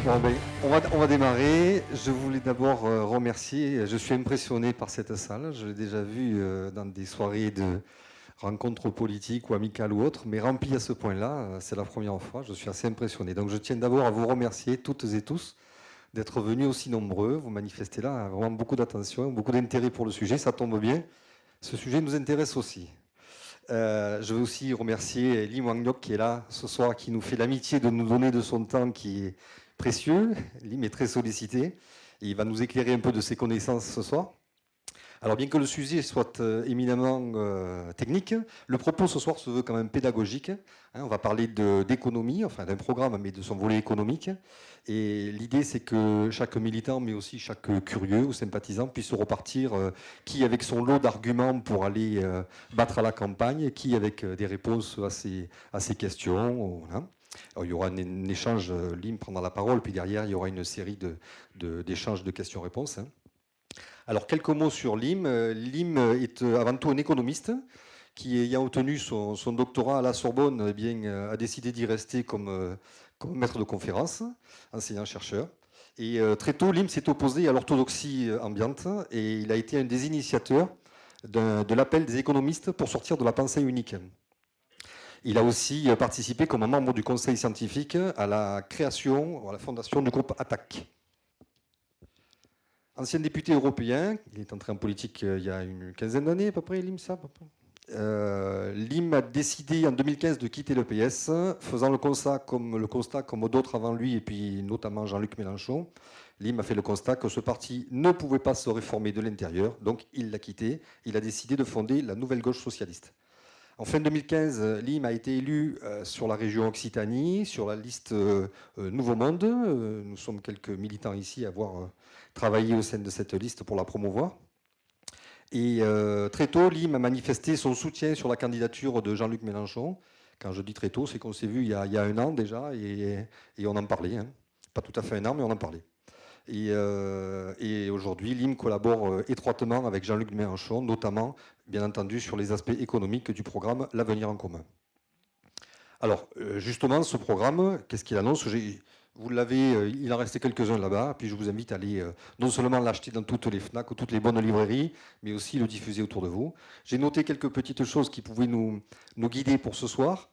Bon, ben, on va démarrer. Je voulais d'abord remercier. Je suis impressionné par cette salle. Je l'ai déjà vue dans des soirées de rencontres politiques ou amicales ou autres, mais remplie à ce point-là, c'est la première fois. Je suis assez impressionné. Donc je tiens d'abord à vous remercier toutes et tous d'être venus aussi nombreux. Vous manifestez là vraiment beaucoup d'attention, beaucoup d'intérêt pour le sujet. Ça tombe bien. Ce sujet nous intéresse aussi. Je veux aussi remercier Lim Wang-Yok qui est là ce soir, qui nous fait l'amitié de nous donner de son temps qui est précieux. Lim est très sollicité et il va nous éclairer un peu de ses connaissances ce soir. Alors bien que le sujet soit éminemment technique, le propos ce soir se veut quand même pédagogique. On va parler d'économie, enfin d'un programme, mais de son volet économique. Et l'idée, c'est que chaque militant, mais aussi chaque curieux ou sympathisant, puisse repartir, qui avec son lot d'arguments pour aller battre à la campagne, qui avec des réponses à ces questions. Voilà. Alors, il y aura un échange, Lim prendra la parole, puis derrière, il y aura une série d'échanges de questions-réponses. Alors, quelques mots sur Lim. Lim est avant tout un économiste qui, ayant obtenu son doctorat à la Sorbonne, eh bien, a décidé d'y rester comme maître de conférence, enseignant-chercheur. Et très tôt, Lim s'est opposé à l'orthodoxie ambiante et il a été un des initiateurs de l'appel des économistes pour sortir de la pensée unique. Il a aussi participé comme membre du conseil scientifique à la création, à la fondation du groupe ATTAC. Ancien député européen, il est entré en politique il y a une quinzaine d'années à peu près, Lim, ça Lim a décidé en 2015 de quitter le PS, faisant le constat comme d'autres avant lui, et puis notamment Jean-Luc Mélenchon. Lim a fait le constat que ce parti ne pouvait pas se réformer de l'intérieur, donc il l'a quitté. Il a décidé de fonder la nouvelle gauche socialiste. En fin 2015, Lim a été élu sur la région Occitanie, sur la liste Nouveau Monde. Nous sommes quelques militants ici à avoir travaillé au sein de cette liste pour la promouvoir. Et très tôt, Lim a manifesté son soutien sur la candidature de Jean-Luc Mélenchon. Quand je dis très tôt, c'est qu'on s'est vu il y a un an déjà et on en parlait. Hein. Pas tout à fait un an, mais on en parlait. Et aujourd'hui, Lim collabore étroitement avec Jean-Luc Mélenchon, notamment, bien entendu, sur les aspects économiques du programme L'Avenir en commun. Alors, justement, ce programme, qu'est-ce qu'il annonce ? Vous l'avez, il en restait quelques-uns là-bas, puis je vous invite à aller non seulement l'acheter dans toutes les FNAC ou toutes les bonnes librairies, mais aussi le diffuser autour de vous. J'ai noté quelques petites choses qui pouvaient nous guider pour ce soir.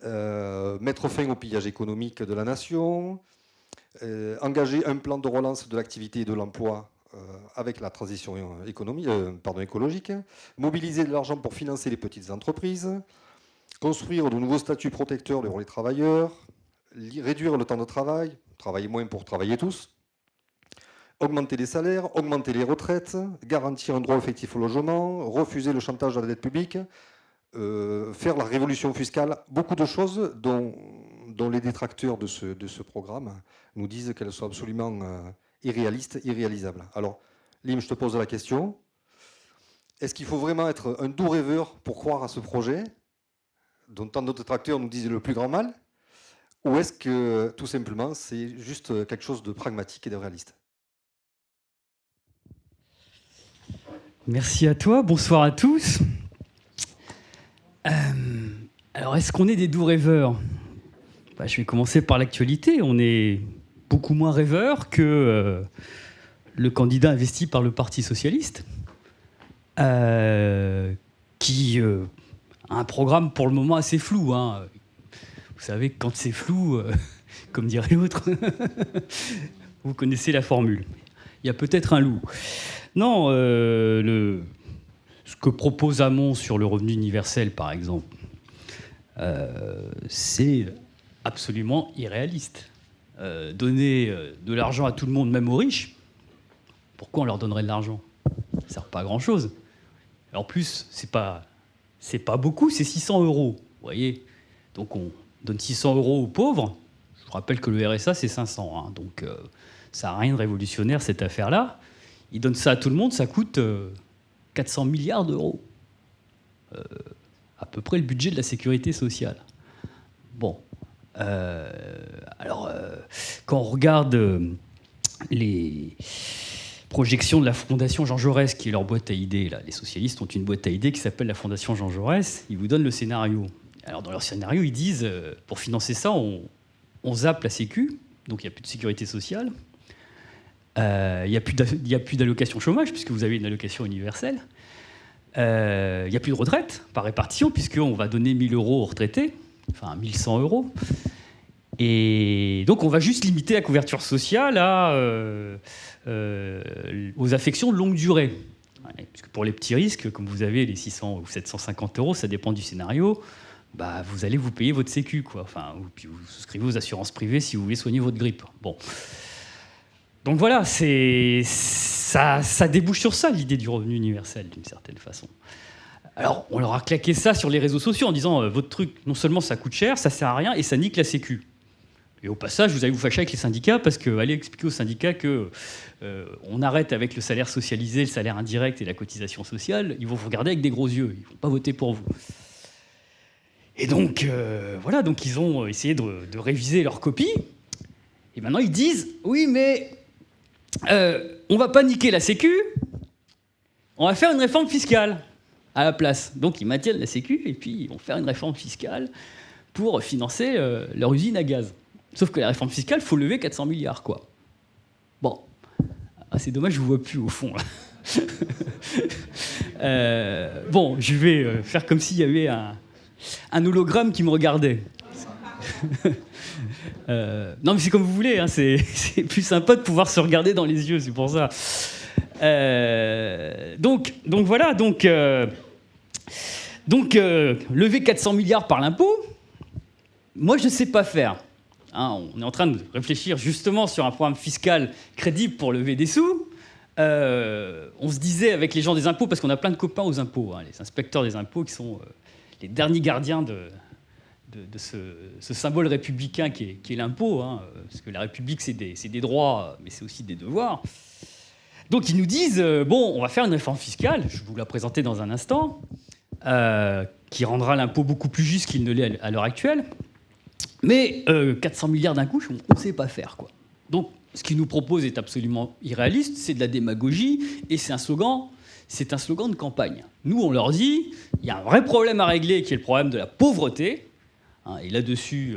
Mettre fin au pillage économique de la nation, engager un plan de relance de l'activité et de l'emploi avec la transition écologique, mobiliser de l'argent pour financer les petites entreprises, construire de nouveaux statuts protecteurs pour les travailleurs, réduire le temps de travail, travailler moins pour travailler tous, augmenter les salaires, augmenter les retraites, garantir un droit effectif au logement, refuser le chantage à la dette publique, faire la révolution fiscale, beaucoup de choses dont les détracteurs de ce programme nous disent qu'elles sont absolument irréalistes, irréalisables. Alors, Lim, je te pose la question. Est-ce qu'il faut vraiment être un doux rêveur pour croire à ce projet, dont tant d'autres détracteurs nous disent le plus grand mal ? Ou est-ce que, tout simplement, c'est juste quelque chose de pragmatique et de réaliste ? Merci à toi, bonsoir à tous. Alors, est-ce qu'on est des doux rêveurs ? Je vais commencer par l'actualité. On est beaucoup moins rêveurs que le candidat investi par le Parti socialiste, qui a un programme pour le moment assez flou. Hein. Vous savez que quand c'est flou, comme dirait l'autre, vous connaissez la formule. Il y a peut-être un loup. Non, ce que propose Hamon sur le revenu universel, par exemple, c'est absolument irréaliste. Donner de l'argent à tout le monde, même aux riches, pourquoi on leur donnerait de l'argent ? Ça ne sert pas à grand-chose. En plus, c'est pas beaucoup, c'est 600 €. Vous voyez ? Donc on donne 600 € aux pauvres. Je vous rappelle que le RSA, c'est 500. Hein, donc ça n'a rien de révolutionnaire, cette affaire-là. Ils donnent ça à tout le monde, ça coûte 400 milliards d'euros. À peu près le budget de la sécurité sociale. Bon. Alors, quand on regarde les projection de la Fondation Jean Jaurès, qui est leur boîte à idées. Là. Les socialistes ont une boîte à idées qui s'appelle la Fondation Jean Jaurès. Ils vous donnent le scénario. Alors, dans leur scénario, ils disent, pour financer ça, on zappe la Sécu, donc il n'y a plus de sécurité sociale. Il n'y a plus d'allocation chômage, puisque vous avez une allocation universelle. Il n'y a plus de retraite par répartition, puisqu'on va donner 1 000 euros aux retraités, enfin 1 100 euros. Et donc on va juste limiter la couverture sociale aux affections de longue durée. Ouais, puisque pour les petits risques, comme vous avez les 600 ou 750 euros, ça dépend du scénario, bah, vous allez vous payer votre sécu, quoi. Enfin, puis vous souscrivez aux assurances privées si vous voulez soigner votre grippe. Bon. Donc voilà, ça débouche sur ça, l'idée du revenu universel, d'une certaine façon. Alors, on leur a claqué ça sur les réseaux sociaux en disant votre truc, non seulement ça coûte cher, ça sert à rien et ça nique la sécu. Et au passage, vous allez vous fâcher avec les syndicats parce que allez expliquer aux syndicats que on arrête avec le salaire socialisé, le salaire indirect et la cotisation sociale, ils vont vous regarder avec des gros yeux, ils ne vont pas voter pour vous. Et donc, voilà, donc ils ont essayé de réviser leur copie. Et maintenant, ils disent, oui, mais on va pas niquer la sécu, on va faire une réforme fiscale à la place. Donc, ils maintiennent la sécu et puis ils vont faire une réforme fiscale pour financer leur usine à gaz. Sauf que la réforme fiscale, il faut lever 400 milliards, quoi. Bon. Ah, c'est dommage, je ne vous vois plus au fond. Bon, je vais faire comme s'il y avait un hologramme qui me regardait. Non, mais c'est comme vous voulez, hein, c'est plus sympa de pouvoir se regarder dans les yeux, c'est pour ça. Donc voilà, lever 400 milliards par l'impôt, moi je ne sais pas faire. Hein, on est en train de réfléchir justement sur un programme fiscal crédible pour lever des sous. On se disait avec les gens des impôts, parce qu'on a plein de copains aux impôts, hein, les inspecteurs des impôts qui sont les derniers gardiens de ce symbole républicain qui est l'impôt, hein, parce que la République c'est des droits, mais c'est aussi des devoirs. Donc ils nous disent, bon, on va faire une réforme fiscale, je vais vous la présenter dans un instant, qui rendra l'impôt beaucoup plus juste qu'il ne l'est à l'heure actuelle. Mais 400 milliards d'un coup, on ne sait pas faire, quoi. Donc, ce qu'ils nous proposent est absolument irréaliste, c'est de la démagogie, et c'est un slogan de campagne. Nous, on leur dit, il y a un vrai problème à régler, qui est le problème de la pauvreté. Hein, et là-dessus,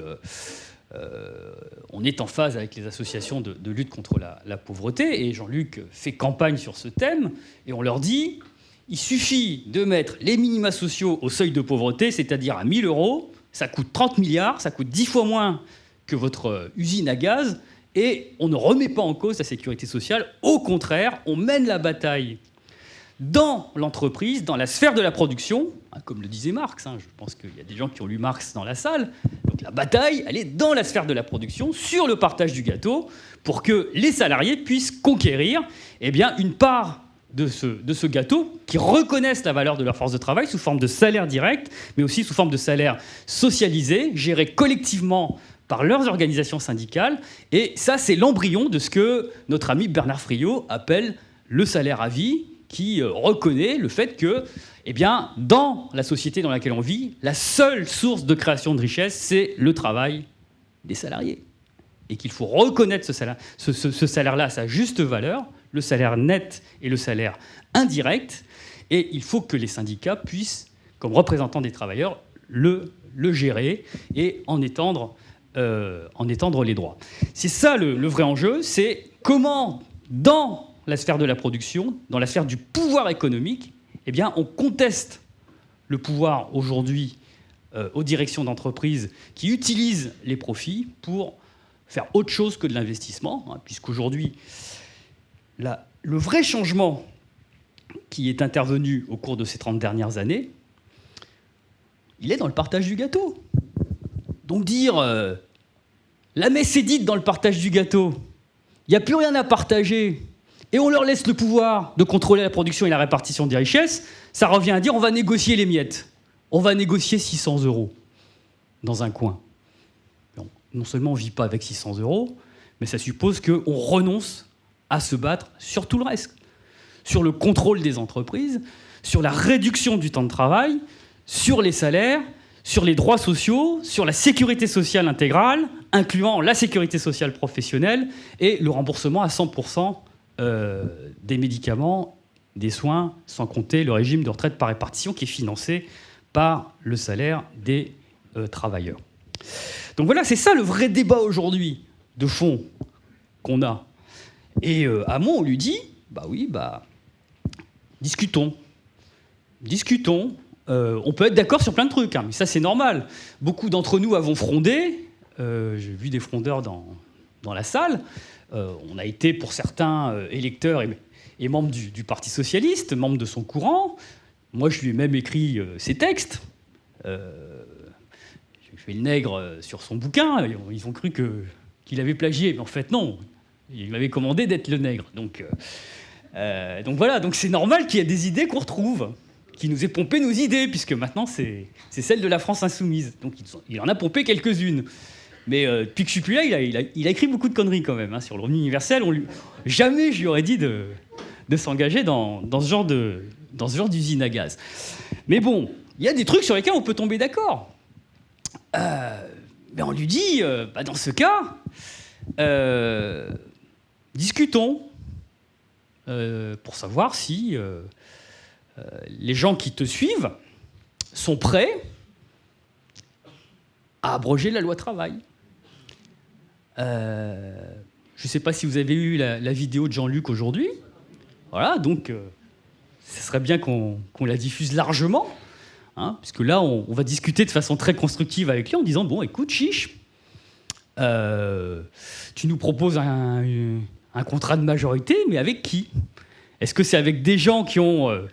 on est en phase avec les associations de lutte contre la pauvreté, et Jean-Luc fait campagne sur ce thème, et on leur dit, il suffit de mettre les minima sociaux au seuil de pauvreté, c'est-à-dire à 1 000 euros, ça coûte 30 milliards, ça coûte 10 fois moins que votre usine à gaz, et on ne remet pas en cause la sécurité sociale. Au contraire, on mène la bataille dans l'entreprise, dans la sphère de la production, hein, comme le disait Marx. Hein, je pense qu'il y a des gens qui ont lu Marx dans la salle. Donc la bataille, elle est dans la sphère de la production, sur le partage du gâteau, pour que les salariés puissent conquérir une part de ce gâteau, qui reconnaissent la valeur de leur force de travail sous forme de salaire direct, mais aussi sous forme de salaire socialisé, géré collectivement par leurs organisations syndicales. Et ça, c'est l'embryon de ce que notre ami Bernard Friot appelle le salaire à vie, qui reconnaît le fait que, dans la société dans laquelle on vit, la seule source de création de richesse, c'est le travail des salariés. Et qu'il faut reconnaître ce salaire-là à sa juste valeur, le salaire net et le salaire indirect, et il faut que les syndicats puissent, comme représentants des travailleurs, le gérer et en étendre les droits. C'est ça le vrai enjeu, c'est comment, dans la sphère de la production, dans la sphère du pouvoir économique, on conteste le pouvoir aujourd'hui aux directions d'entreprises qui utilisent les profits pour faire autre chose que de l'investissement, hein, puisqu'aujourd'hui, le vrai changement qui est intervenu au cours de ces 30 dernières années, il est dans le partage du gâteau. Donc dire la messe est dite dans le partage du gâteau, il n'y a plus rien à partager, et on leur laisse le pouvoir de contrôler la production et la répartition des richesses, ça revient à dire on va négocier les miettes. On va négocier 600 € dans un coin. Non seulement on ne vit pas avec 600 €, mais ça suppose qu'on renonce à se battre sur tout le reste. Sur le contrôle des entreprises, sur la réduction du temps de travail, sur les salaires, sur les droits sociaux, sur la sécurité sociale intégrale, incluant la sécurité sociale professionnelle et le remboursement à 100% des médicaments, des soins, sans compter le régime de retraite par répartition qui est financé par le salaire des travailleurs. Donc voilà, c'est ça le vrai débat aujourd'hui. de fond qu'on a. Et Hamon, on lui dit, discutons. On peut être d'accord sur plein de trucs, hein, mais ça c'est normal. Beaucoup d'entre nous avons frondé. J'ai vu des frondeurs dans la salle. On a été, pour certains, électeurs et membres du Parti socialiste, membres de son courant. Moi, je lui ai même écrit ses textes. J'ai fait le nègre sur son bouquin. Ils ont cru qu'il avait plagié, mais en fait, non. Il m'avait commandé d'être le nègre. Donc voilà, donc c'est normal qu'il y ait des idées qu'on retrouve, qui nous ait pompé nos idées, puisque maintenant, c'est celle de la France insoumise. Donc il en a pompé quelques-unes. Mais depuis que je suis plus là, il a écrit beaucoup de conneries quand même, hein, sur le revenu universel. Jamais je lui aurais dit de s'engager dans ce genre d'usine à gaz. Mais bon, il y a des trucs sur lesquels on peut tomber d'accord. Mais on lui dit, dans ce cas, discutons pour savoir si les gens qui te suivent sont prêts à abroger la loi travail. Je ne sais pas si vous avez eu la vidéo de Jean-Luc aujourd'hui. Voilà, donc ce serait bien qu'on la diffuse largement, hein, puisque là, on va discuter de façon très constructive avec lui en disant, bon, écoute, chiche, tu nous proposes un contrat de majorité, mais avec qui? Est-ce que c'est avec des gens qui ont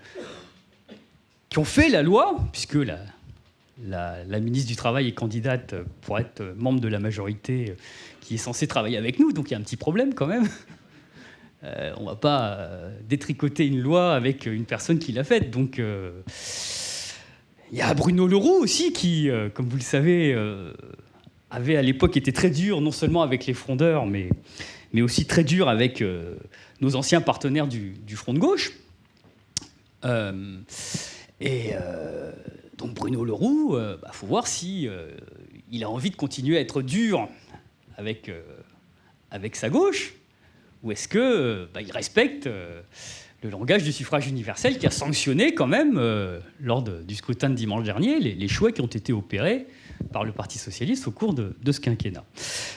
fait la loi, puisque la ministre du Travail est candidate pour être membre de la majorité qui est censée travailler avec nous, donc il y a un petit problème quand même. On ne va pas détricoter une loi avec une personne qui l'a faite. Donc il y a Bruno Le Roux aussi qui, comme vous le savez, avait à l'époque été très dur, non seulement avec les frondeurs, mais aussi très dur avec nos anciens partenaires du Front de gauche. Donc Bruno Le Roux, faut voir si il a envie de continuer à être dur avec sa gauche, ou est-ce que il respecte le langage du suffrage universel qui a sanctionné quand même, lors du scrutin de dimanche dernier, les choix qui ont été opérés par le Parti socialiste au cours de ce quinquennat.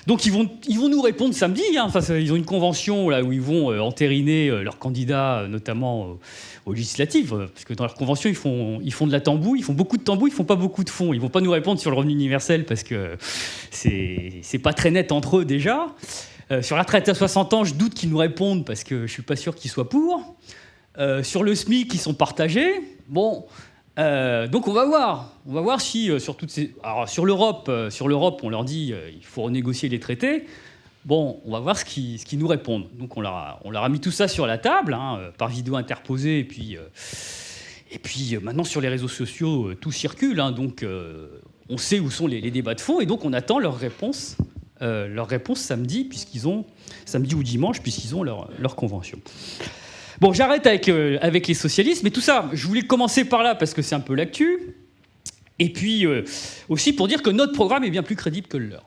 Donc ils vont nous répondre samedi. Hein. Enfin, ils ont une convention là où ils vont entériner leurs candidats, notamment aux législatives, parce que dans leur convention, ils font de la tambouille, ils font beaucoup de tambouille, ils font pas beaucoup de fond. Ils vont pas nous répondre sur le revenu universel parce que c'est pas très net entre eux déjà. Sur la retraite à 60 ans, je doute qu'ils nous répondent parce que je suis pas sûr qu'ils soient pour. Sur le SMIC, ils sont partagés. Bon, donc on va voir si sur toutes ces... Alors sur l'Europe, on leur dit il faut renégocier les traités. Bon, on va voir ce qu'ils nous répondent. Donc on leur a mis tout ça sur la table, hein, par vidéo interposée, et puis maintenant sur les réseaux sociaux, tout circule, hein, donc on sait où sont les débats de fond, et donc on attend leur réponse samedi, samedi ou dimanche, puisqu'ils ont leur convention. Bon, j'arrête avec les socialistes, mais tout ça, je voulais commencer par là parce que c'est un peu l'actu, et puis aussi pour dire que notre programme est bien plus crédible que le leur.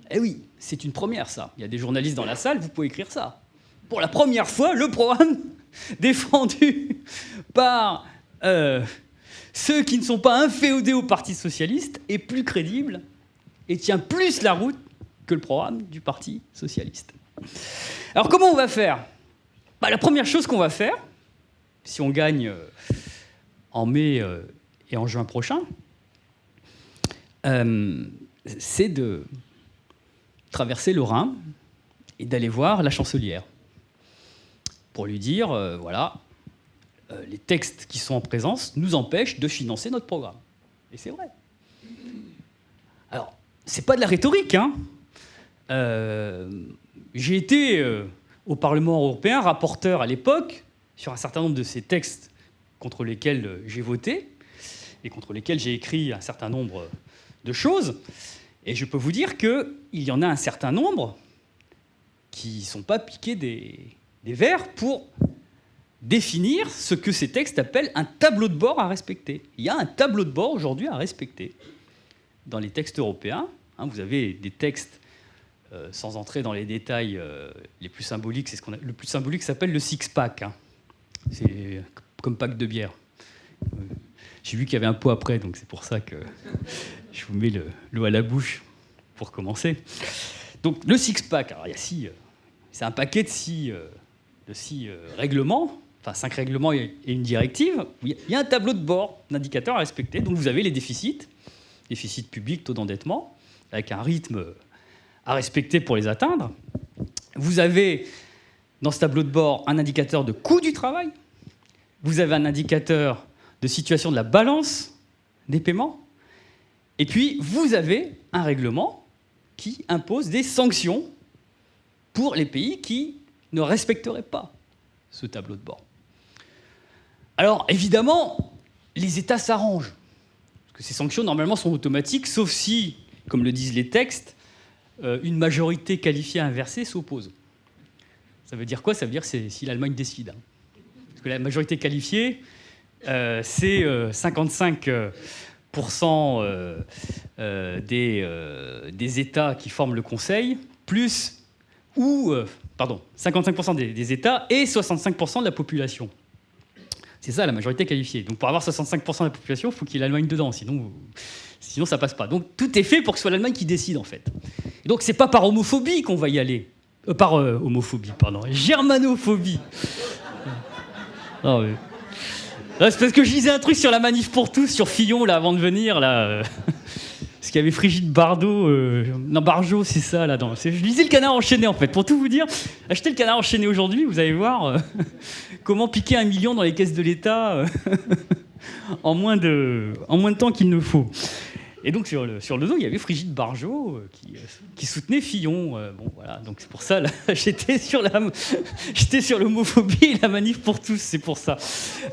Eh oui, c'est une première, ça. Il y a des journalistes dans la salle, vous pouvez écrire ça. Pour la première fois, le programme défendu par ceux qui ne sont pas inféodés au Parti socialiste est plus crédible et tient plus la route que le programme du Parti socialiste. Alors comment on va faire ? La première chose qu'on va faire, si on gagne en mai et en juin prochain, c'est de traverser le Rhin et d'aller voir la chancelière pour lui dire, les textes qui sont en présence nous empêchent de financer notre programme. Et c'est vrai. Alors, c'est pas de la rhétorique, hein. J'ai été au Parlement européen rapporteur à l'époque sur un certain nombre de ces textes contre lesquels j'ai voté et contre lesquels j'ai écrit un certain nombre de choses. Et je peux vous dire qu'il y en a un certain nombre qui ne sont pas piqués des vers pour définir ce que ces textes appellent un tableau de bord à respecter. Il y a un tableau de bord aujourd'hui à respecter dans les textes européens. Hein, vous avez des textes, sans entrer dans les détails les plus symboliques, le plus symbolique s'appelle le six-pack. Hein. C'est comme pack de bière. J'ai vu qu'il y avait un pot après, donc c'est pour ça que je vous mets l'eau à la bouche pour commencer. Donc le six-pack, alors c'est un paquet de six règlements, enfin 5 règlements et une directive. Il y a un tableau de bord d'indicateurs à respecter. Donc vous avez les déficits publics, taux d'endettement, avec un rythme à respecter pour les atteindre. Vous avez dans ce tableau de bord un indicateur de coût du travail. Vous avez un indicateur de situation de la balance des paiements. Et puis, vous avez un règlement qui impose des sanctions pour les pays qui ne respecteraient pas ce tableau de bord. Alors, évidemment, les États s'arrangent. Parce que ces sanctions, normalement, sont automatiques, sauf si, comme le disent les textes, une majorité qualifiée inversée s'oppose. Ça veut dire quoi? Ça veut dire que c'est si l'Allemagne décide. Parce que la majorité qualifiée, c'est 55% des États qui forment le Conseil, plus 55% des États et 65% de la population. C'est ça la majorité qualifiée. Donc pour avoir 65% de la population, il faut qu'il y ait l'Allemagne dedans, sinon ça passe pas. Donc tout est fait pour que ce soit l'Allemagne qui décide en fait. Et donc c'est pas par homophobie qu'on va y aller. Germanophobie. Non, mais... là, c'est parce que je lisais un truc sur la manif pour tous, sur Fillon, là, avant de venir, là. Parce qu'il y avait Brigitte Bardot, Barjot, c'est ça, là. Je lisais le Canard enchaîné, en fait, pour tout vous dire. Achetez le Canard enchaîné aujourd'hui, vous allez voir comment piquer 1 million dans les caisses de l'État en moins de temps qu'il ne faut. Et donc, sur le dos, il y avait Brigitte Bardot qui soutenait Fillon. Bon, voilà, donc c'est pour ça, là, j'étais sur l'homophobie et la manif pour tous, c'est pour ça.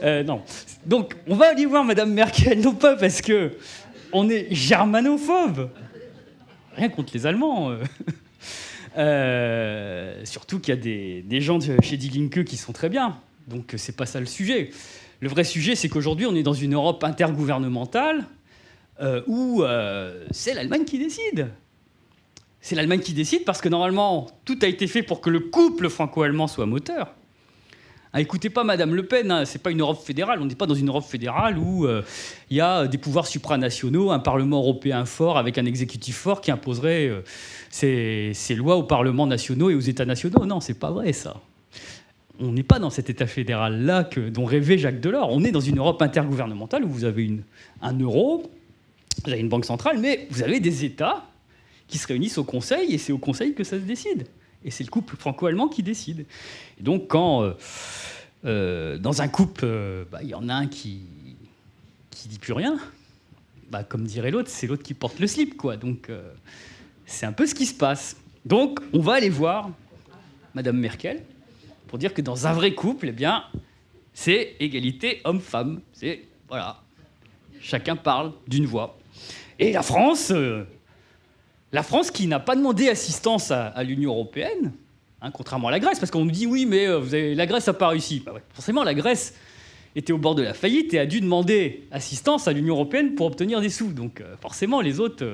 Non. Donc, on va aller voir Madame Merkel, non pas parce qu'on est germanophobe, rien contre les Allemands. Surtout qu'il y a des gens chez Die Linke qui sont très bien, donc c'est pas ça le sujet. Le vrai sujet, c'est qu'aujourd'hui, on est dans une Europe intergouvernementale, où c'est l'Allemagne qui décide. C'est l'Allemagne qui décide parce que normalement, tout a été fait pour que le couple franco-allemand soit moteur. Écoutez pas Madame Le Pen, hein, c'est pas une Europe fédérale. On n'est pas dans une Europe fédérale où il y a des pouvoirs supranationaux, un Parlement européen fort avec un exécutif fort qui imposerait ses lois aux parlements nationaux et aux États nationaux. Non, c'est pas vrai ça. On n'est pas dans cet État fédéral-là dont rêvait Jacques Delors. On est dans une Europe intergouvernementale où vous avez un euro, vous avez une banque centrale, mais vous avez des États qui se réunissent au Conseil, et c'est au Conseil que ça se décide. Et c'est le couple franco-allemand qui décide. Et donc, quand dans un couple, il y en a un qui dit plus rien, comme dirait l'autre, c'est l'autre qui porte le slip, quoi. Donc, c'est un peu ce qui se passe. Donc, on va aller voir Madame Merkel pour dire que dans un vrai couple, eh bien, c'est égalité homme-femme. C'est, voilà, chacun parle d'une voix. Et la France qui n'a pas demandé assistance à l'Union européenne, hein, contrairement à la Grèce, parce qu'on nous dit oui, mais la Grèce n'a pas réussi. Ouais, forcément, la Grèce était au bord de la faillite et a dû demander assistance à l'Union européenne pour obtenir des sous. Donc forcément, les autres,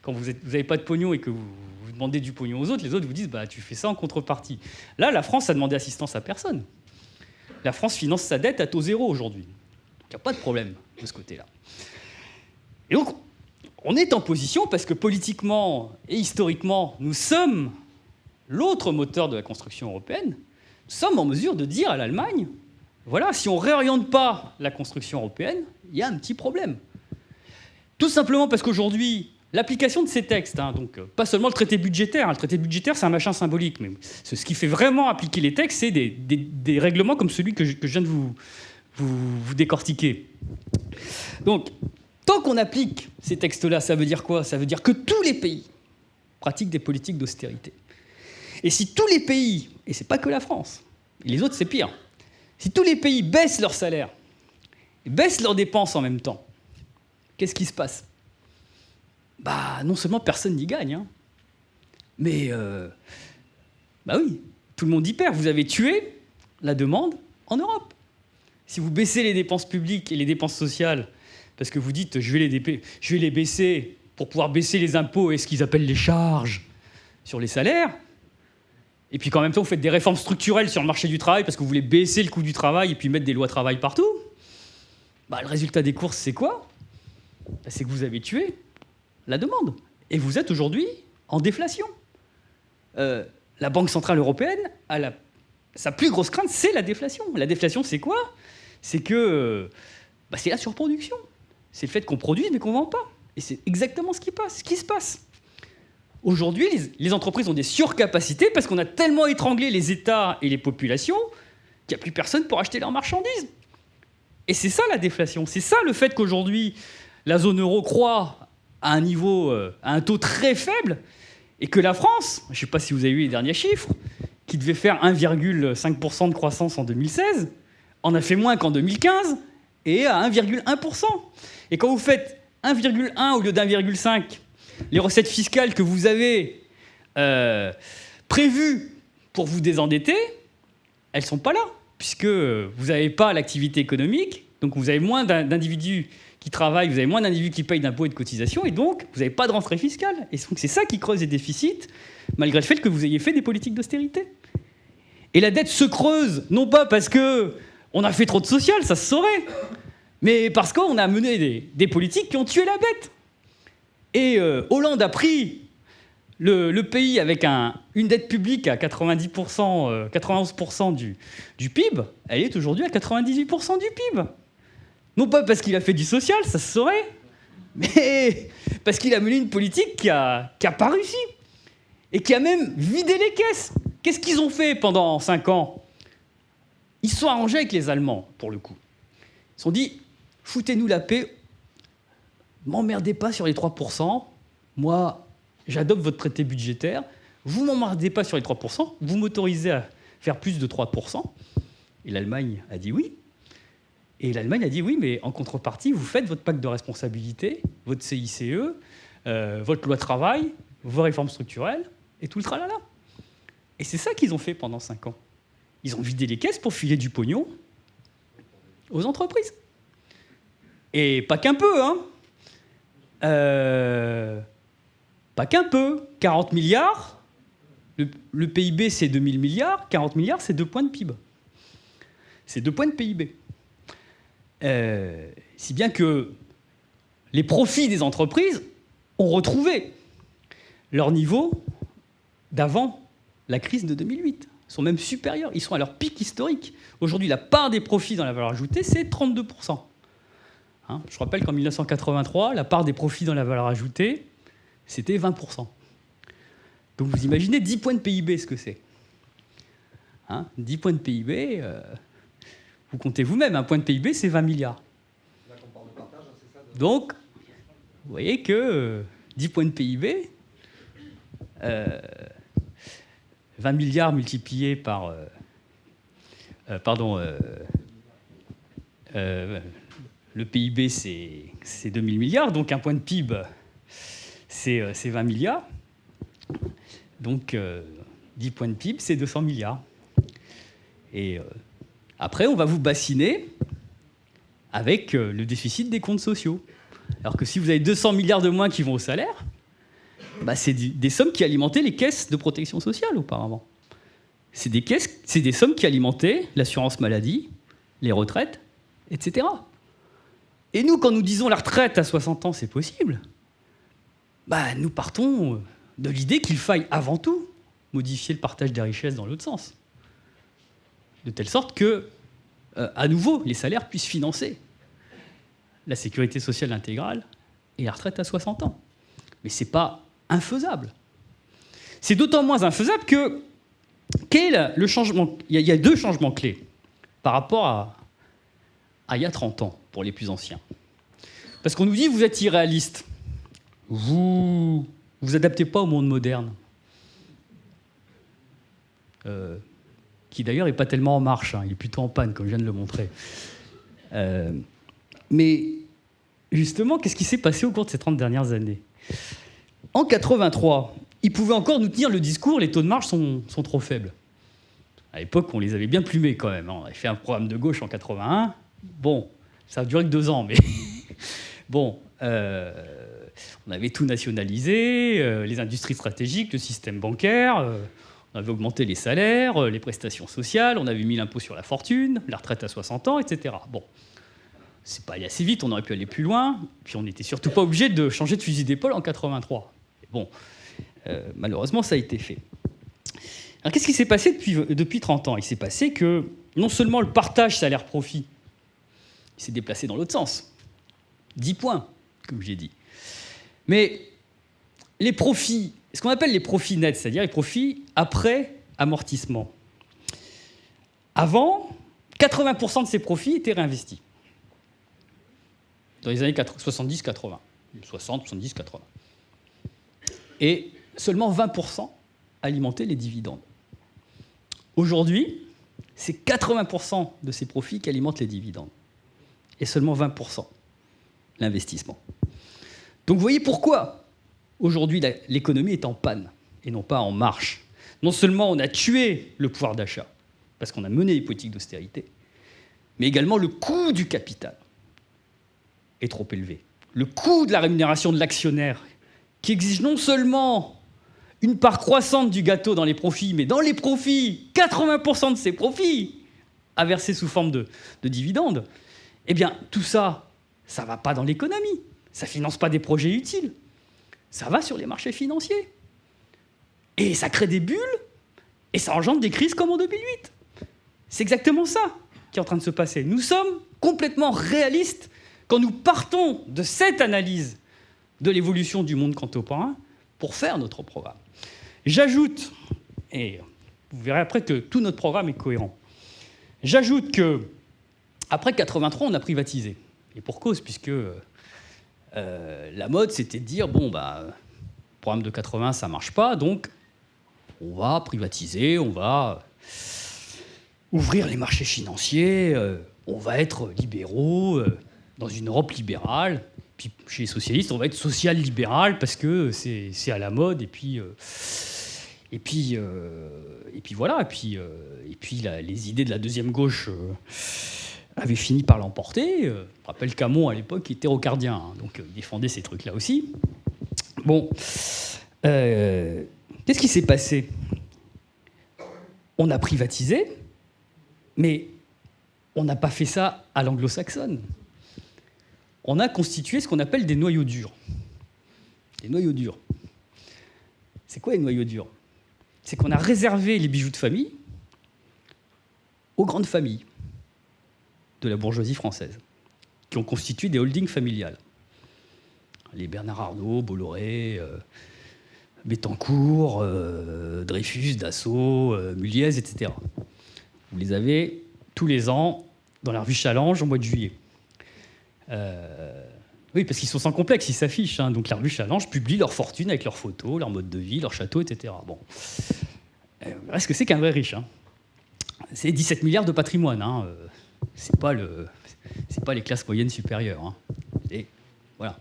quand vous n'avez pas de pognon et que vous demandez du pognon aux autres, les autres vous disent tu fais ça en contrepartie. Là, la France a demandé assistance à personne. La France finance sa dette à taux zéro aujourd'hui. Il n'y a pas de problème de ce côté-là. Et donc, on est en position parce que politiquement et historiquement, nous sommes l'autre moteur de la construction européenne. Nous sommes en mesure de dire à l'Allemagne, voilà, si on ne réoriente pas la construction européenne, il y a un petit problème. Tout simplement parce qu'aujourd'hui, l'application de ces textes, hein, donc pas seulement le traité budgétaire, le traité budgétaire c'est un machin symbolique, mais ce qui fait vraiment appliquer les textes, c'est des règlements comme celui que je viens de vous décortiquer. Donc, tant qu'on applique ces textes-là, ça veut dire quoi? Ça veut dire que tous les pays pratiquent des politiques d'austérité. Et si tous les pays, et c'est pas que la France, et les autres c'est pire, si tous les pays baissent leurs salaires, et baissent leurs dépenses en même temps, qu'est-ce qui se passe? Non seulement personne n'y gagne, hein, mais oui, tout le monde y perd. Vous avez tué la demande en Europe. Si vous baissez les dépenses publiques et les dépenses sociales, parce que vous dites je vais les baisser pour pouvoir baisser les impôts et ce qu'ils appellent les charges sur les salaires, et puis qu'en même temps vous faites des réformes structurelles sur le marché du travail parce que vous voulez baisser le coût du travail et puis mettre des lois travail partout, le résultat des courses c'est quoi? C'est que vous avez tué la demande. Et vous êtes aujourd'hui en déflation. la Banque Centrale Européenne, sa plus grosse crainte, c'est la déflation. La déflation, c'est quoi? C'est que c'est la surproduction. C'est le fait qu'on produise mais qu'on ne vend pas. Et c'est exactement ce qui se passe. Aujourd'hui, les entreprises ont des surcapacités parce qu'on a tellement étranglé les États et les populations qu'il n'y a plus personne pour acheter leurs marchandises. Et c'est ça la déflation. C'est ça le fait qu'aujourd'hui, la zone euro croît à un niveau, à un taux très faible, et que la France, je ne sais pas si vous avez vu les derniers chiffres, qui devait faire 1,5% de croissance en 2016, en a fait moins qu'en 2015, et à 1,1%. Et quand vous faites 1,1 au lieu d'1,5, les recettes fiscales que vous avez prévues pour vous désendetter, elles ne sont pas là, puisque vous n'avez pas l'activité économique, donc vous avez moins d'individus qui travaillent, vous avez moins d'individus qui payent d'impôts et de cotisations, et donc vous n'avez pas de rentrée fiscale. Et donc c'est ça qui creuse les déficits, malgré le fait que vous ayez fait des politiques d'austérité. Et la dette se creuse, non pas parce qu'on a fait trop de social, ça se saurait, mais parce qu'on a mené des politiques qui ont tué la bête. Et Hollande a pris le pays avec une dette publique à 90%, 91% du PIB, elle est aujourd'hui à 98% du PIB. Non pas parce qu'il a fait du social, ça se saurait, mais parce qu'il a mené une politique qui a pas réussi. Et qui a même vidé les caisses. Qu'est-ce qu'ils ont fait pendant 5 ans? Ils se sont arrangés avec les Allemands, pour le coup. Ils se sont dit, foutez-nous la paix, m'emmerdez pas sur les 3%, moi, j'adopte votre traité budgétaire, vous m'emmerdez pas sur les 3%, vous m'autorisez à faire plus de 3%. Et l'Allemagne a dit oui. Et l'Allemagne a dit oui, mais en contrepartie, vous faites votre pacte de responsabilité, votre CICE, votre loi travail, vos réformes structurelles, et tout le tralala. Et c'est ça qu'ils ont fait pendant 5 ans. Ils ont vidé les caisses pour filer du pognon aux entreprises. Et pas qu'un peu, hein. Pas qu'un peu. 40 milliards, le PIB c'est 2000 milliards, 40 milliards c'est 2 points de PIB. C'est 2 points de PIB. Si bien que les profits des entreprises ont retrouvé leur niveau d'avant la crise de 2008. Ils sont même supérieurs, ils sont à leur pic historique. Aujourd'hui, la part des profits dans la valeur ajoutée, c'est 32%. Hein, je rappelle qu'en 1983, la part des profits dans la valeur ajoutée, c'était 20%. Donc vous imaginez 10 points de PIB, ce que c'est. Hein, 10 points de PIB, vous comptez vous-même, un point de PIB, c'est 20 milliards. Donc, vous voyez que 10 points de PIB, 20 milliards multipliés par... le PIB, c'est 2000 milliards, donc un point de PIB, c'est 20 milliards. Donc, 10 points de PIB, c'est 200 milliards. Et après, on va vous bassiner avec le déficit des comptes sociaux. Alors que si vous avez 200 milliards de moins qui vont au salaire, c'est des sommes qui alimentaient les caisses de protection sociale auparavant. C'est des sommes qui alimentaient l'assurance maladie, les retraites, etc. Et nous, quand nous disons la retraite à 60 ans, c'est possible, nous partons de l'idée qu'il faille avant tout modifier le partage des richesses dans l'autre sens. De telle sorte que, à nouveau, les salaires puissent financer la sécurité sociale intégrale et la retraite à 60 ans. Mais ce n'est pas infaisable. C'est d'autant moins infaisable que quel est le changement. Il y a 2 changements clés par rapport à il y a 30 ans, pour les plus anciens. Parce qu'on nous dit, vous êtes irréaliste. Vous adaptez pas au monde moderne. Qui d'ailleurs n'est pas tellement en marche, hein. Il est plutôt en panne, comme je viens de le montrer. Mais justement, qu'est-ce qui s'est passé au cours de ces 30 dernières années? En 83, ils pouvaient encore nous tenir le discours, les taux de marge sont trop faibles. À l'époque, on les avait bien plumés quand même. On avait fait un programme de gauche en 81. Bon, ça a duré que 2 ans, mais bon, on avait tout nationalisé, les industries stratégiques, le système bancaire, on avait augmenté les salaires, les prestations sociales, on avait mis l'impôt sur la fortune, la retraite à 60 ans, etc. Bon, c'est pas allé assez vite, on aurait pu aller plus loin, puis on n'était surtout pas obligé de changer de fusil d'épaule en 83. Bon, malheureusement, ça a été fait. Alors qu'est-ce qui s'est passé depuis 30 ans? Il s'est passé que non seulement le partage salaire-profit, il s'est déplacé dans l'autre sens. 10 points, comme j'ai dit. Mais les profits, ce qu'on appelle les profits nets, c'est-à-dire les profits après amortissement. Avant, 80% de ces profits étaient réinvestis. Dans les années 70-80. 60, 70, 80. Et seulement 20% alimentaient les dividendes. Aujourd'hui, c'est 80% de ces profits qui alimentent les dividendes. Et seulement 20% l'investissement. Donc vous voyez pourquoi aujourd'hui l'économie est en panne et non pas en marche. Non seulement on a tué le pouvoir d'achat, parce qu'on a mené les politiques d'austérité, mais également le coût du capital est trop élevé. Le coût de la rémunération de l'actionnaire, qui exige non seulement une part croissante du gâteau dans les profits, mais dans les profits, 80% de ces profits à verser sous forme de dividendes, eh bien, tout ça, ça ne va pas dans l'économie. Ça ne finance pas des projets utiles. Ça va sur les marchés financiers. Et ça crée des bulles, et ça engendre des crises comme en 2008. C'est exactement ça qui est en train de se passer. Nous sommes complètement réalistes quand nous partons de cette analyse de l'évolution du monde contemporain pour faire notre programme. J'ajoute, et vous verrez après que tout notre programme est cohérent, j'ajoute que après 83, on a privatisé. Et pour cause, puisque la mode, c'était de dire, bon, bah, le programme de 80, ça ne marche pas, donc on va privatiser, on va ouvrir les marchés financiers, on va être libéraux dans une Europe libérale. Puis chez les socialistes, on va être social-libéral parce que c'est à la mode. Et puis voilà. Et puis les idées de la deuxième gauche avaient fini par l'emporter. Je rappelle qu'Hamon, à l'époque, était rocardien, hein, donc il défendait ces trucs-là aussi. Bon, qu'est-ce qui s'est passé? On a privatisé, mais on n'a pas fait ça à l'anglo-saxonne. On a constitué ce qu'on appelle des noyaux durs. Les noyaux durs. C'est quoi les noyaux durs? C'est qu'on a réservé les bijoux de famille aux grandes familles de la bourgeoisie française, qui ont constitué des holdings familiales. Les Bernard Arnault, Bolloré, Bettencourt, Dreyfus, Dassault, Muliez, etc. Vous les avez tous les ans dans la revue Challenge au mois de juillet. Oui, parce qu'ils sont sans complexe, ils s'affichent. Hein, donc la revue Challenge publie leur fortune avec leurs photos, leur mode de vie, leur château, etc. Bon. Est-ce que c'est qu'un vrai riche, hein? C'est 17 milliards de patrimoine. Hein. C'est pas les classes moyennes supérieures. Hein. Et voilà.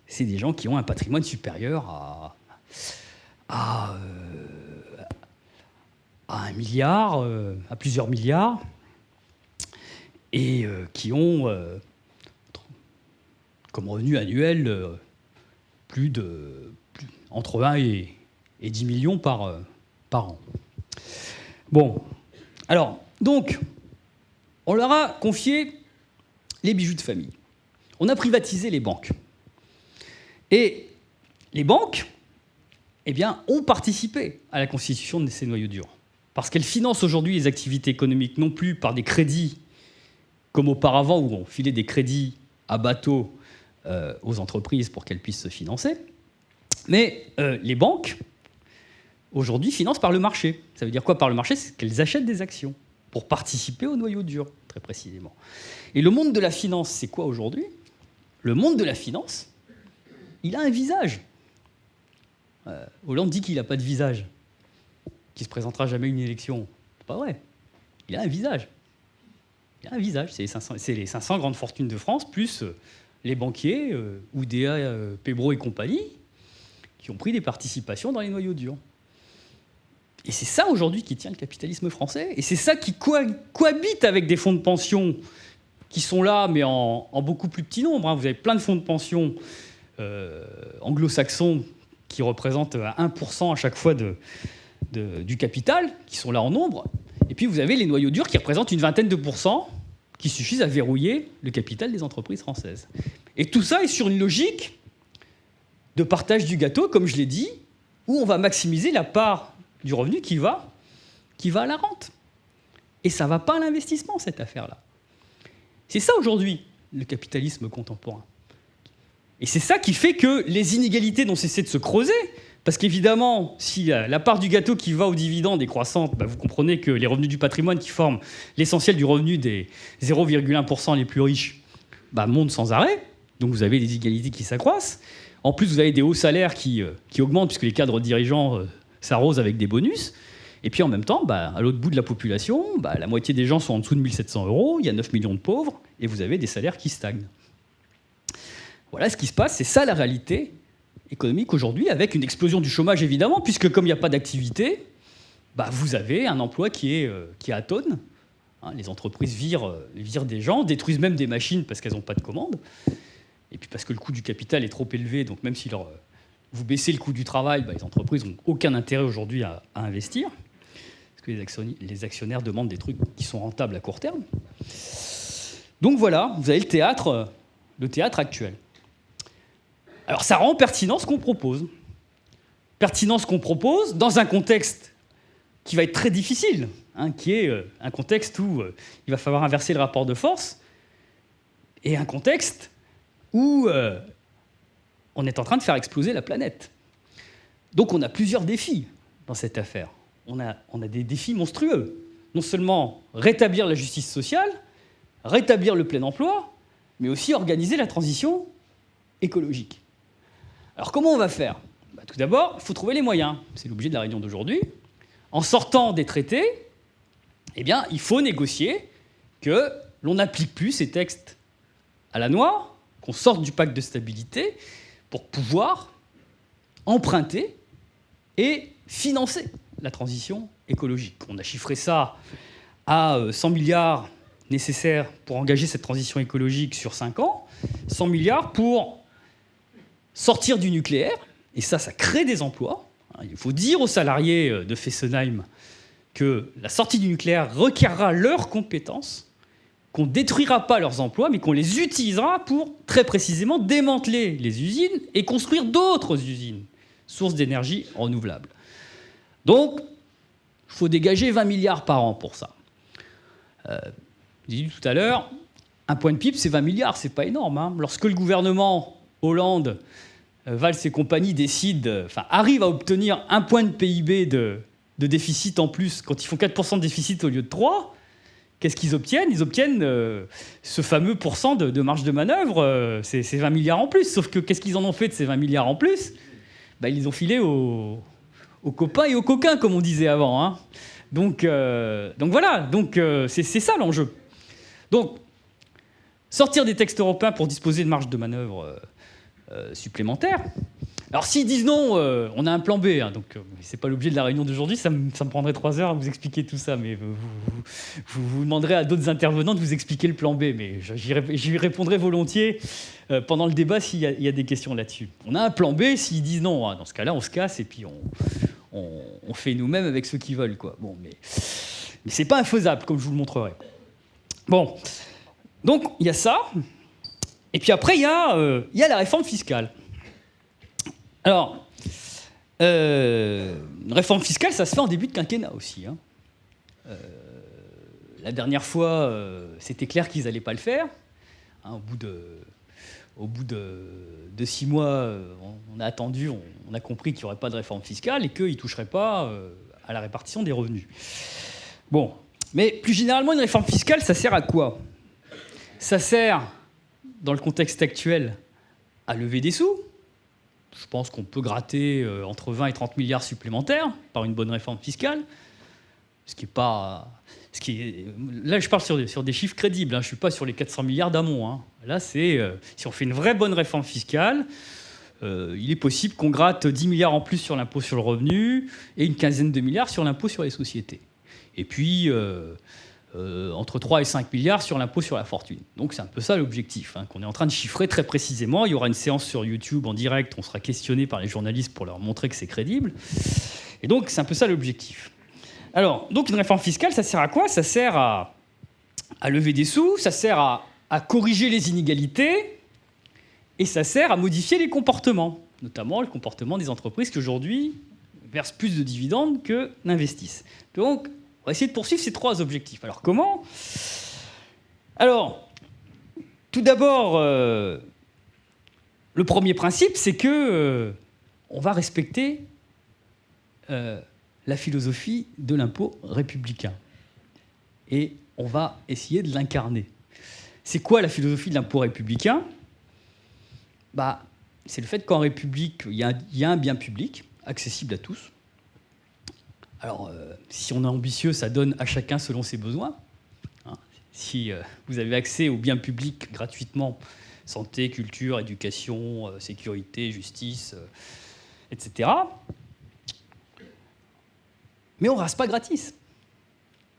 C'est des gens qui ont un patrimoine supérieur à 1 milliard, à plusieurs milliards, et qui ont comme revenu annuel entre 1 et 10 millions par an. Bon, alors, donc, on leur a confié les bijoux de famille. On a privatisé les banques. Et les banques, eh bien, ont participé à la constitution de ces noyaux durs. Parce qu'elles financent aujourd'hui les activités économiques non plus par des crédits, comme auparavant, où on filait des crédits à bateau aux entreprises pour qu'elles puissent se financer. Mais les banques, aujourd'hui, financent par le marché. Ça veut dire quoi par le marché? C'est qu'elles achètent des actions pour participer au noyau dur, très précisément. Et le monde de la finance, c'est quoi aujourd'hui? Le monde de la finance, il a un visage. Hollande dit qu'il n'a pas de visage, qu'il ne se présentera jamais à une élection. C'est pas vrai. Il a un visage. Il a un visage. C'est les 500 grandes fortunes de France, plus les banquiers, Oudéa, Pébro et compagnie, qui ont pris des participations dans les noyaux durs. Et c'est ça aujourd'hui qui tient le capitalisme français. Et c'est ça qui cohabite avec des fonds de pension qui sont là, mais en beaucoup plus petit nombre. Hein. Vous avez plein de fonds de pension anglo-saxons qui représentent 1% à chaque fois du capital, qui sont là en nombre. Et puis vous avez les noyaux durs qui représentent une vingtaine de pourcents qui suffisent à verrouiller le capital des entreprises françaises. Et tout ça est sur une logique de partage du gâteau, comme je l'ai dit, où on va maximiser la part du revenu qui va qui va à la rente. Et ça ne va pas à l'investissement, cette affaire-là. C'est ça aujourd'hui, le capitalisme contemporain. Et c'est ça qui fait que les inégalités n'ont cessé de se creuser. Parce qu'évidemment, si la part du gâteau qui va aux dividendes est croissante, vous comprenez que les revenus du patrimoine qui forment l'essentiel du revenu des 0,1% les plus riches montent sans arrêt. Donc vous avez des inégalités qui s'accroissent. En plus, vous avez des hauts salaires qui augmentent puisque les cadres dirigeants s'arrosent avec des bonus. Et puis en même temps, à l'autre bout de la population, la moitié des gens sont en dessous de 1 700 €, il y a 9 millions de pauvres, et vous avez des salaires qui stagnent. Voilà ce qui se passe, c'est ça la réalité économique aujourd'hui, avec une explosion du chômage évidemment, puisque comme il n'y a pas d'activité, vous avez un emploi qui est atone. Les entreprises virent des gens, détruisent même des machines parce qu'elles n'ont pas de commandes, et puis parce que le coût du capital est trop élevé, donc même si vous baissez le coût du travail, les entreprises n'ont aucun intérêt aujourd'hui à investir, parce que les actionnaires demandent des trucs qui sont rentables à court terme. Donc voilà, vous avez le théâtre actuel. Alors ça rend pertinent ce qu'on propose. Pertinent ce qu'on propose dans un contexte qui va être très difficile, qui est un contexte où il va falloir inverser le rapport de force, et un contexte où on est en train de faire exploser la planète. Donc on a plusieurs défis dans cette affaire. On a des défis monstrueux. Non seulement rétablir la justice sociale, rétablir le plein emploi, mais aussi organiser la transition écologique. Alors comment on va faire ? Tout d'abord, il faut trouver les moyens. C'est l'objet de la réunion d'aujourd'hui. En sortant des traités, il faut négocier que l'on n'applique plus ces textes à la noire, qu'on sorte du pacte de stabilité pour pouvoir emprunter et financer la transition écologique. On a chiffré ça à 100 milliards nécessaires pour engager cette transition écologique sur 5 ans, 100 milliards pour sortir du nucléaire, et ça crée des emplois. Il faut dire aux salariés de Fessenheim que la sortie du nucléaire requerra leurs compétences, qu'on ne détruira pas leurs emplois, mais qu'on les utilisera pour, très précisément, démanteler les usines et construire d'autres usines, sources d'énergie renouvelable. Donc, il faut dégager 20 milliards par an pour ça. J'ai dit tout à l'heure, un point de PIB, c'est 20 milliards, c'est pas énorme. Lorsque le gouvernement Hollande, Valls et compagnie arrivent à obtenir un point de PIB de déficit en plus, quand ils font 4% de déficit au lieu de 3%, qu'est-ce qu'ils obtiennent ? Ils obtiennent ce fameux pourcent de marge de manœuvre, c'est 20 milliards en plus. Sauf que qu'est-ce qu'ils en ont fait de ces 20 milliards en plus ? Ils les ont filés aux copains et aux coquins, comme on disait avant. Donc voilà, c'est ça l'enjeu. Donc, sortir des textes européens pour disposer de marge de manœuvre supplémentaire. Alors s'ils disent non, on a un plan B, donc c'est pas l'objet de la réunion d'aujourd'hui, ça me prendrait 3 heures à vous expliquer tout ça, mais vous demanderez à d'autres intervenants de vous expliquer le plan B, mais j'y répondrai volontiers pendant le débat s'il y a des questions là-dessus. On a un plan B, s'ils disent non, dans ce cas-là, on se casse et puis on fait nous-mêmes avec ceux qui veulent, quoi. Bon, mais c'est pas infaisable, comme je vous le montrerai. Bon, donc il y a ça, et puis après il y a la réforme fiscale. Alors, une réforme fiscale, ça se fait en début de quinquennat aussi. La dernière fois, c'était clair qu'ils n'allaient pas le faire. Au bout de 6 mois, on a attendu, on a compris qu'il n'y aurait pas de réforme fiscale et qu'ils ne toucheraient pas à la répartition des revenus. Bon, mais plus généralement, une réforme fiscale, ça sert à quoi ? Ça sert, dans le contexte actuel, à lever des sous. Je pense qu'on peut gratter entre 20 et 30 milliards supplémentaires par une bonne réforme fiscale. Là, je parle sur des chiffres crédibles. Je ne suis pas sur les 400 milliards d'amont. Là, si on fait une vraie bonne réforme fiscale, il est possible qu'on gratte 10 milliards en plus sur l'impôt sur le revenu et une quinzaine de milliards sur l'impôt sur les sociétés. Et puis, entre 3 et 5 milliards sur l'impôt sur la fortune. Donc c'est un peu ça l'objectif, qu'on est en train de chiffrer très précisément. Il y aura une séance sur YouTube en direct, on sera questionné par les journalistes pour leur montrer que c'est crédible. Et donc c'est un peu ça l'objectif. Alors, donc une réforme fiscale, ça sert à quoi ? Ça sert à lever des sous, ça sert à corriger les inégalités, et ça sert à modifier les comportements, notamment le comportement des entreprises qui aujourd'hui versent plus de dividendes que n'investissent. Donc va essayer de poursuivre ces 3 objectifs. Alors comment ? Alors, tout d'abord, le premier principe, c'est que on va respecter la philosophie de l'impôt républicain. Et on va essayer de l'incarner. C'est quoi la philosophie de l'impôt républicain ? C'est le fait qu'en République, il y a un bien public accessible à tous. Alors, si on est ambitieux, ça donne à chacun selon ses besoins. Si vous avez accès aux biens publics gratuitement, santé, culture, éducation, sécurité, justice, etc. Mais on ne rase pas gratis,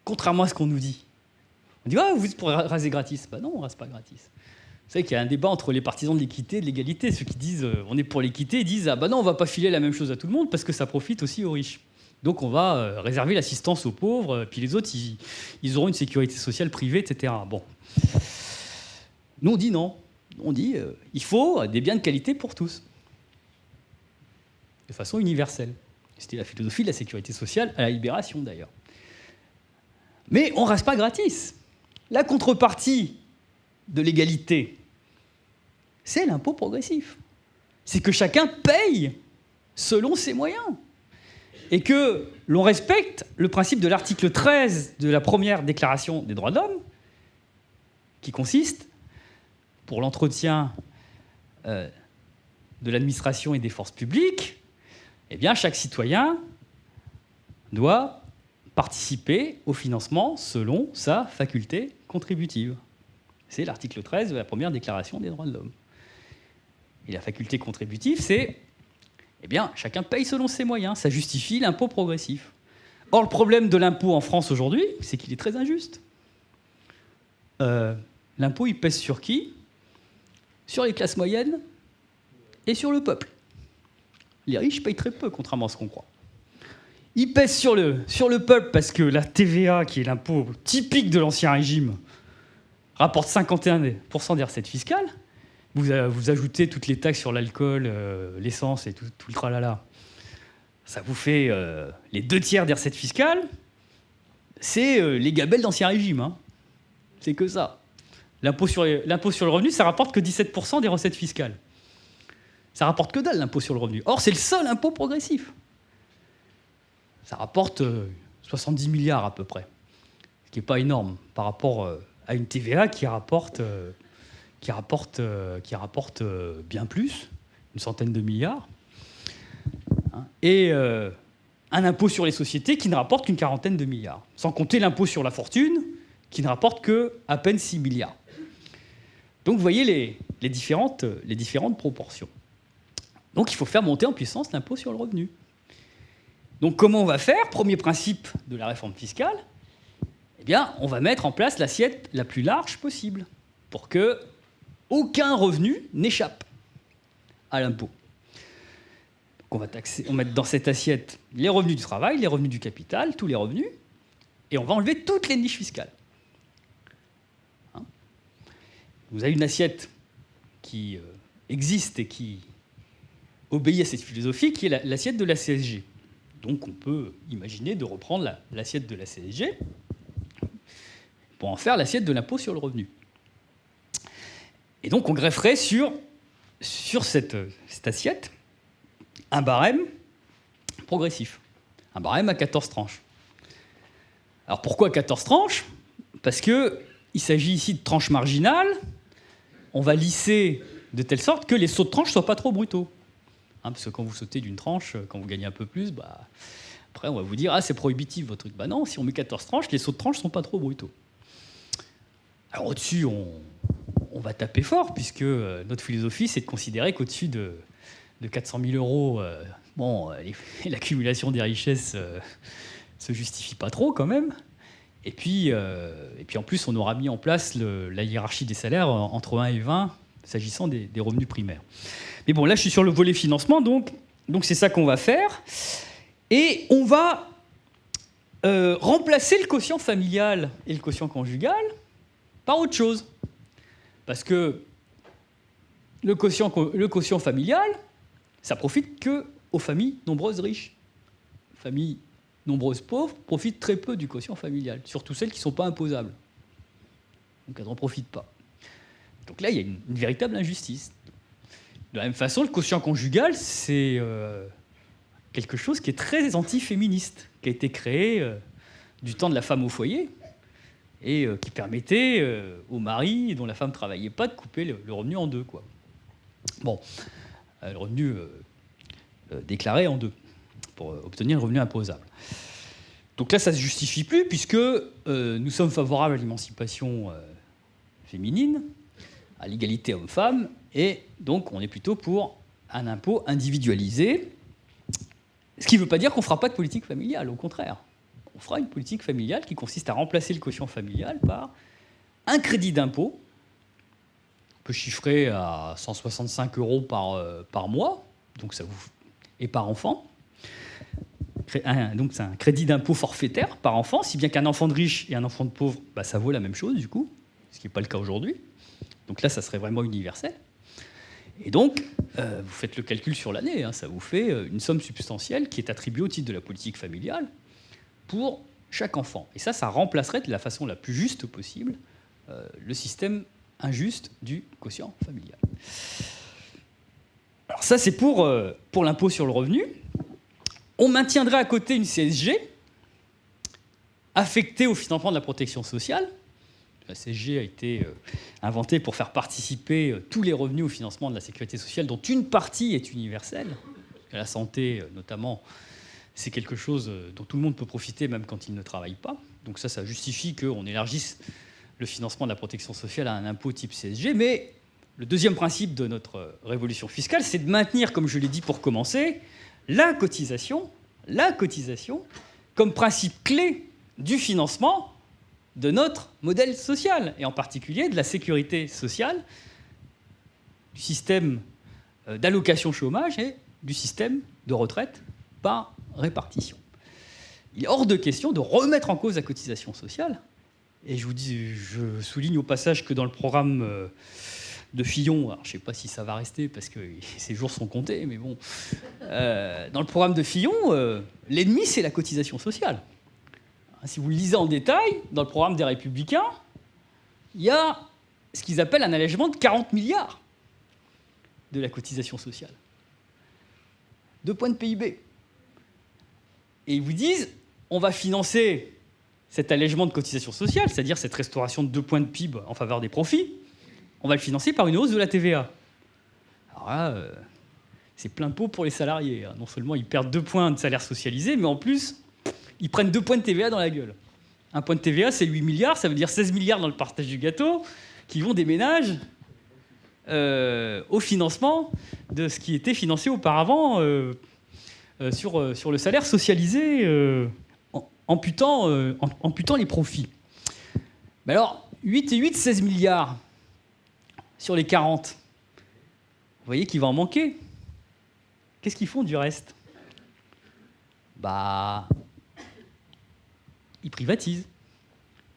contrairement à ce qu'on nous dit. On dit « vous êtes pour raser gratis ». Non, on ne rase pas gratis. Vous savez qu'il y a un débat entre les partisans de l'équité et de l'égalité. Ceux qui disent on est pour l'équité, ils disent non, on ne va pas filer la même chose à tout le monde parce que ça profite aussi aux riches. Donc on va réserver l'assistance aux pauvres, puis les autres, ils auront une sécurité sociale privée, etc. Bon. Nous, on dit non. On dit il faut des biens de qualité pour tous, de façon universelle. C'était la philosophie de la sécurité sociale à la Libération, d'ailleurs. Mais on ne reste pas gratis. La contrepartie de l'égalité, c'est l'impôt progressif. C'est que chacun paye selon ses moyens. Et que l'on respecte le principe de l'article 13 de la première déclaration des droits de l'homme, qui consiste, pour l'entretien de l'administration et des forces publiques, eh bien, chaque citoyen doit participer au financement selon sa faculté contributive. C'est l'article 13 de la première déclaration des droits de l'homme. Et la faculté contributive, c'est chacun paye selon ses moyens. Ça justifie l'impôt progressif. Or, le problème de l'impôt en France aujourd'hui, c'est qu'il est très injuste. L'impôt, il pèse sur qui ? Sur les classes moyennes et sur le peuple. Les riches payent très peu, contrairement à ce qu'on croit. Il pèse sur le peuple parce que la TVA, qui est l'impôt typique de l'Ancien Régime, rapporte 51% des recettes fiscales. Vous ajoutez toutes les taxes sur l'alcool, l'essence et tout le tralala. Ça vous fait les 2/3 des recettes fiscales. C'est les gabelles d'Ancien Régime. Hein. C'est que ça. L'impôt sur le revenu, ça rapporte que 17% des recettes fiscales. Ça rapporte que dalle, l'impôt sur le revenu. Or, c'est le seul impôt progressif. Ça rapporte 70 milliards à peu près, ce qui n'est pas énorme par rapport à une TVA qui rapporte bien plus, une centaine de milliards, et un impôt sur les sociétés qui ne rapporte qu'une quarantaine de milliards, sans compter l'impôt sur la fortune qui ne rapporte qu'à peine 6 milliards. Donc vous voyez les différentes proportions. Donc il faut faire monter en puissance l'impôt sur le revenu. Donc comment on va faire ? Premier principe de la réforme fiscale, on va mettre en place l'assiette la plus large possible pour que aucun revenu n'échappe à l'impôt. On va mettre dans cette assiette les revenus du travail, les revenus du capital, tous les revenus, et on va enlever toutes les niches fiscales. Vous avez une assiette qui existe et qui obéit à cette philosophie, qui est l'assiette de la CSG. Donc on peut imaginer de reprendre l'assiette de la CSG pour en faire l'assiette de l'impôt sur le revenu. Et donc on grefferait sur cette assiette un barème progressif, un barème à 14 tranches. Alors pourquoi 14 tranches ? Parce qu'il s'agit ici de tranches marginales. On va lisser de telle sorte que les sauts de tranche ne soient pas trop brutaux. Parce que quand vous sautez d'une tranche, quand vous gagnez un peu plus, après on va vous dire « Ah, c'est prohibitif votre truc ». Non, si on met 14 tranches, les sauts de tranche ne sont pas trop brutaux. Alors au-dessus, on va taper fort, puisque notre philosophie, c'est de considérer qu'au-dessus de 400 000 €, l'accumulation des richesses se justifie pas trop quand même. Et puis en plus, on aura mis en place la hiérarchie des salaires entre 1 et 20, s'agissant des revenus primaires. Mais bon, là, je suis sur le volet financement, donc c'est ça qu'on va faire. Et on va remplacer le quotient familial et le quotient conjugal par autre chose. Parce que le quotient familial, ça profite qu'aux familles nombreuses riches. Familles nombreuses pauvres profitent très peu du quotient familial, surtout celles qui ne sont pas imposables. Donc elles n'en profitent pas. Donc là, il y a une véritable injustice. De la même façon, le quotient conjugal, c'est quelque chose qui est très anti-féministe, qui a été créé du temps de la femme au foyer et qui permettait au mari dont la femme ne travaillait pas de couper le revenu en deux, quoi. Bon, le revenu déclaré en deux pour obtenir le revenu imposable. Donc là, ça ne se justifie plus puisque nous sommes favorables à l'émancipation féminine, à l'égalité homme-femme, et donc on est plutôt pour un impôt individualisé, ce qui ne veut pas dire qu'on ne fera pas de politique familiale, au contraire. On fera une politique familiale qui consiste à remplacer le quotient familial par un crédit d'impôt, on peut chiffrer à 165 € par mois, donc ça vous, et par enfant. Donc c'est un crédit d'impôt forfaitaire par enfant, si bien qu'un enfant de riche et un enfant de pauvre, bah, ça vaut la même chose du coup, ce qui n'est pas le cas aujourd'hui. Donc là, ça serait vraiment universel. Et donc, vous faites le calcul sur l'année, hein, ça vous fait une somme substantielle qui est attribuée au titre de la politique familiale pour chaque enfant. Et ça remplacerait de la façon la plus juste possible le système injuste du quotient familial. Alors ça, c'est pour l'impôt sur le revenu. On maintiendrait à côté une CSG affectée au financement de la protection sociale. La CSG a été inventée pour faire participer tous les revenus au financement de la sécurité sociale, dont une partie est universelle. La santé, notamment, c'est quelque chose dont tout le monde peut profiter, même quand il ne travaille pas. Donc ça justifie qu'on élargisse le financement de la protection sociale à un impôt type CSG. Mais le deuxième principe de notre révolution fiscale, c'est de maintenir, comme je l'ai dit pour commencer, la cotisation comme principe clé du financement de notre modèle social, et en particulier de la sécurité sociale, du système d'allocation chômage et du système de retraite par répartition. Il est hors de question de remettre en cause la cotisation sociale. Et je souligne au passage que dans le programme de Fillon, alors je ne sais pas si ça va rester parce que ces jours sont comptés, mais bon, dans le programme de Fillon, l'ennemi, c'est la cotisation sociale. Si vous le lisez en détail, dans le programme des Républicains, il y a ce qu'ils appellent un allègement de 40 milliards de la cotisation sociale. 2 points de PIB. Et ils vous disent, on va financer cet allègement de cotisation sociale, c'est-à-dire cette restauration de 2 points de PIB en faveur des profits, on va le financer par une hausse de la TVA. Alors là, c'est plein pot pour les salariés. Non seulement ils perdent 2 points de salaire socialisé, mais en plus, ils prennent 2 points de TVA dans la gueule. Un point de TVA, c'est 8 milliards, ça veut dire 16 milliards dans le partage du gâteau, qui vont des ménages au financement de ce qui était financé auparavant sur le salaire socialisé, en amputant les profits. Mais alors, 8 et 8, 16 milliards sur les 40. Vous voyez qu'il va en manquer. Qu'est-ce qu'ils font du reste ? Bah, ils privatisent.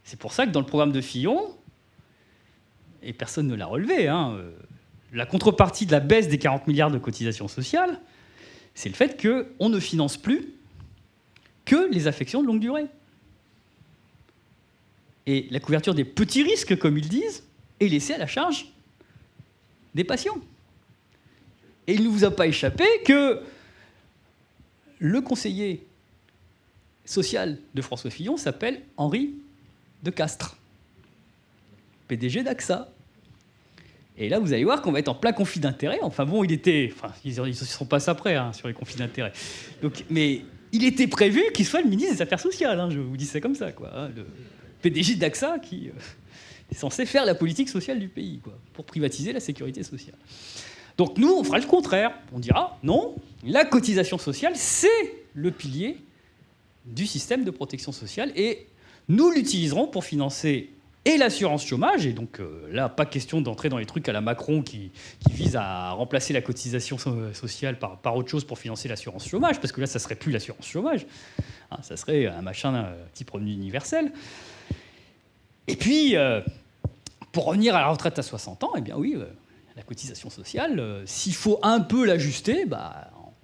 C'est pour ça que dans le programme de Fillon, et personne ne l'a relevé, la contrepartie de la baisse des 40 milliards de cotisations sociales, c'est le fait qu'on ne finance plus que les affections de longue durée. Et la couverture des petits risques, comme ils disent, est laissée à la charge des patients. Et il ne vous a pas échappé que le conseiller social de François Fillon s'appelle Henri de Castres, PDG d'AXA. Et là, vous allez voir qu'on va être en plein conflit d'intérêts. Enfin bon, ils se sont passés après sur les conflits d'intérêts. Donc, mais il était prévu qu'il soit le ministre des Affaires sociales. Je vous dis ça comme ça, quoi. Le PDG d'AXA qui est censé faire la politique sociale du pays, quoi, pour privatiser la sécurité sociale. Donc nous, on fera le contraire. On dira non, la cotisation sociale, c'est le pilier du système de protection sociale et nous l'utiliserons pour financer et l'assurance chômage. Et donc là, pas question d'entrer dans les trucs à la Macron qui visent à remplacer la cotisation sociale par autre chose pour financer l'assurance chômage, parce que là, ça ne serait plus l'assurance chômage. Ça serait un machin type revenu universel. Et puis, pour revenir à la retraite à 60 ans, eh bien oui, la cotisation sociale, s'il faut un peu l'ajuster,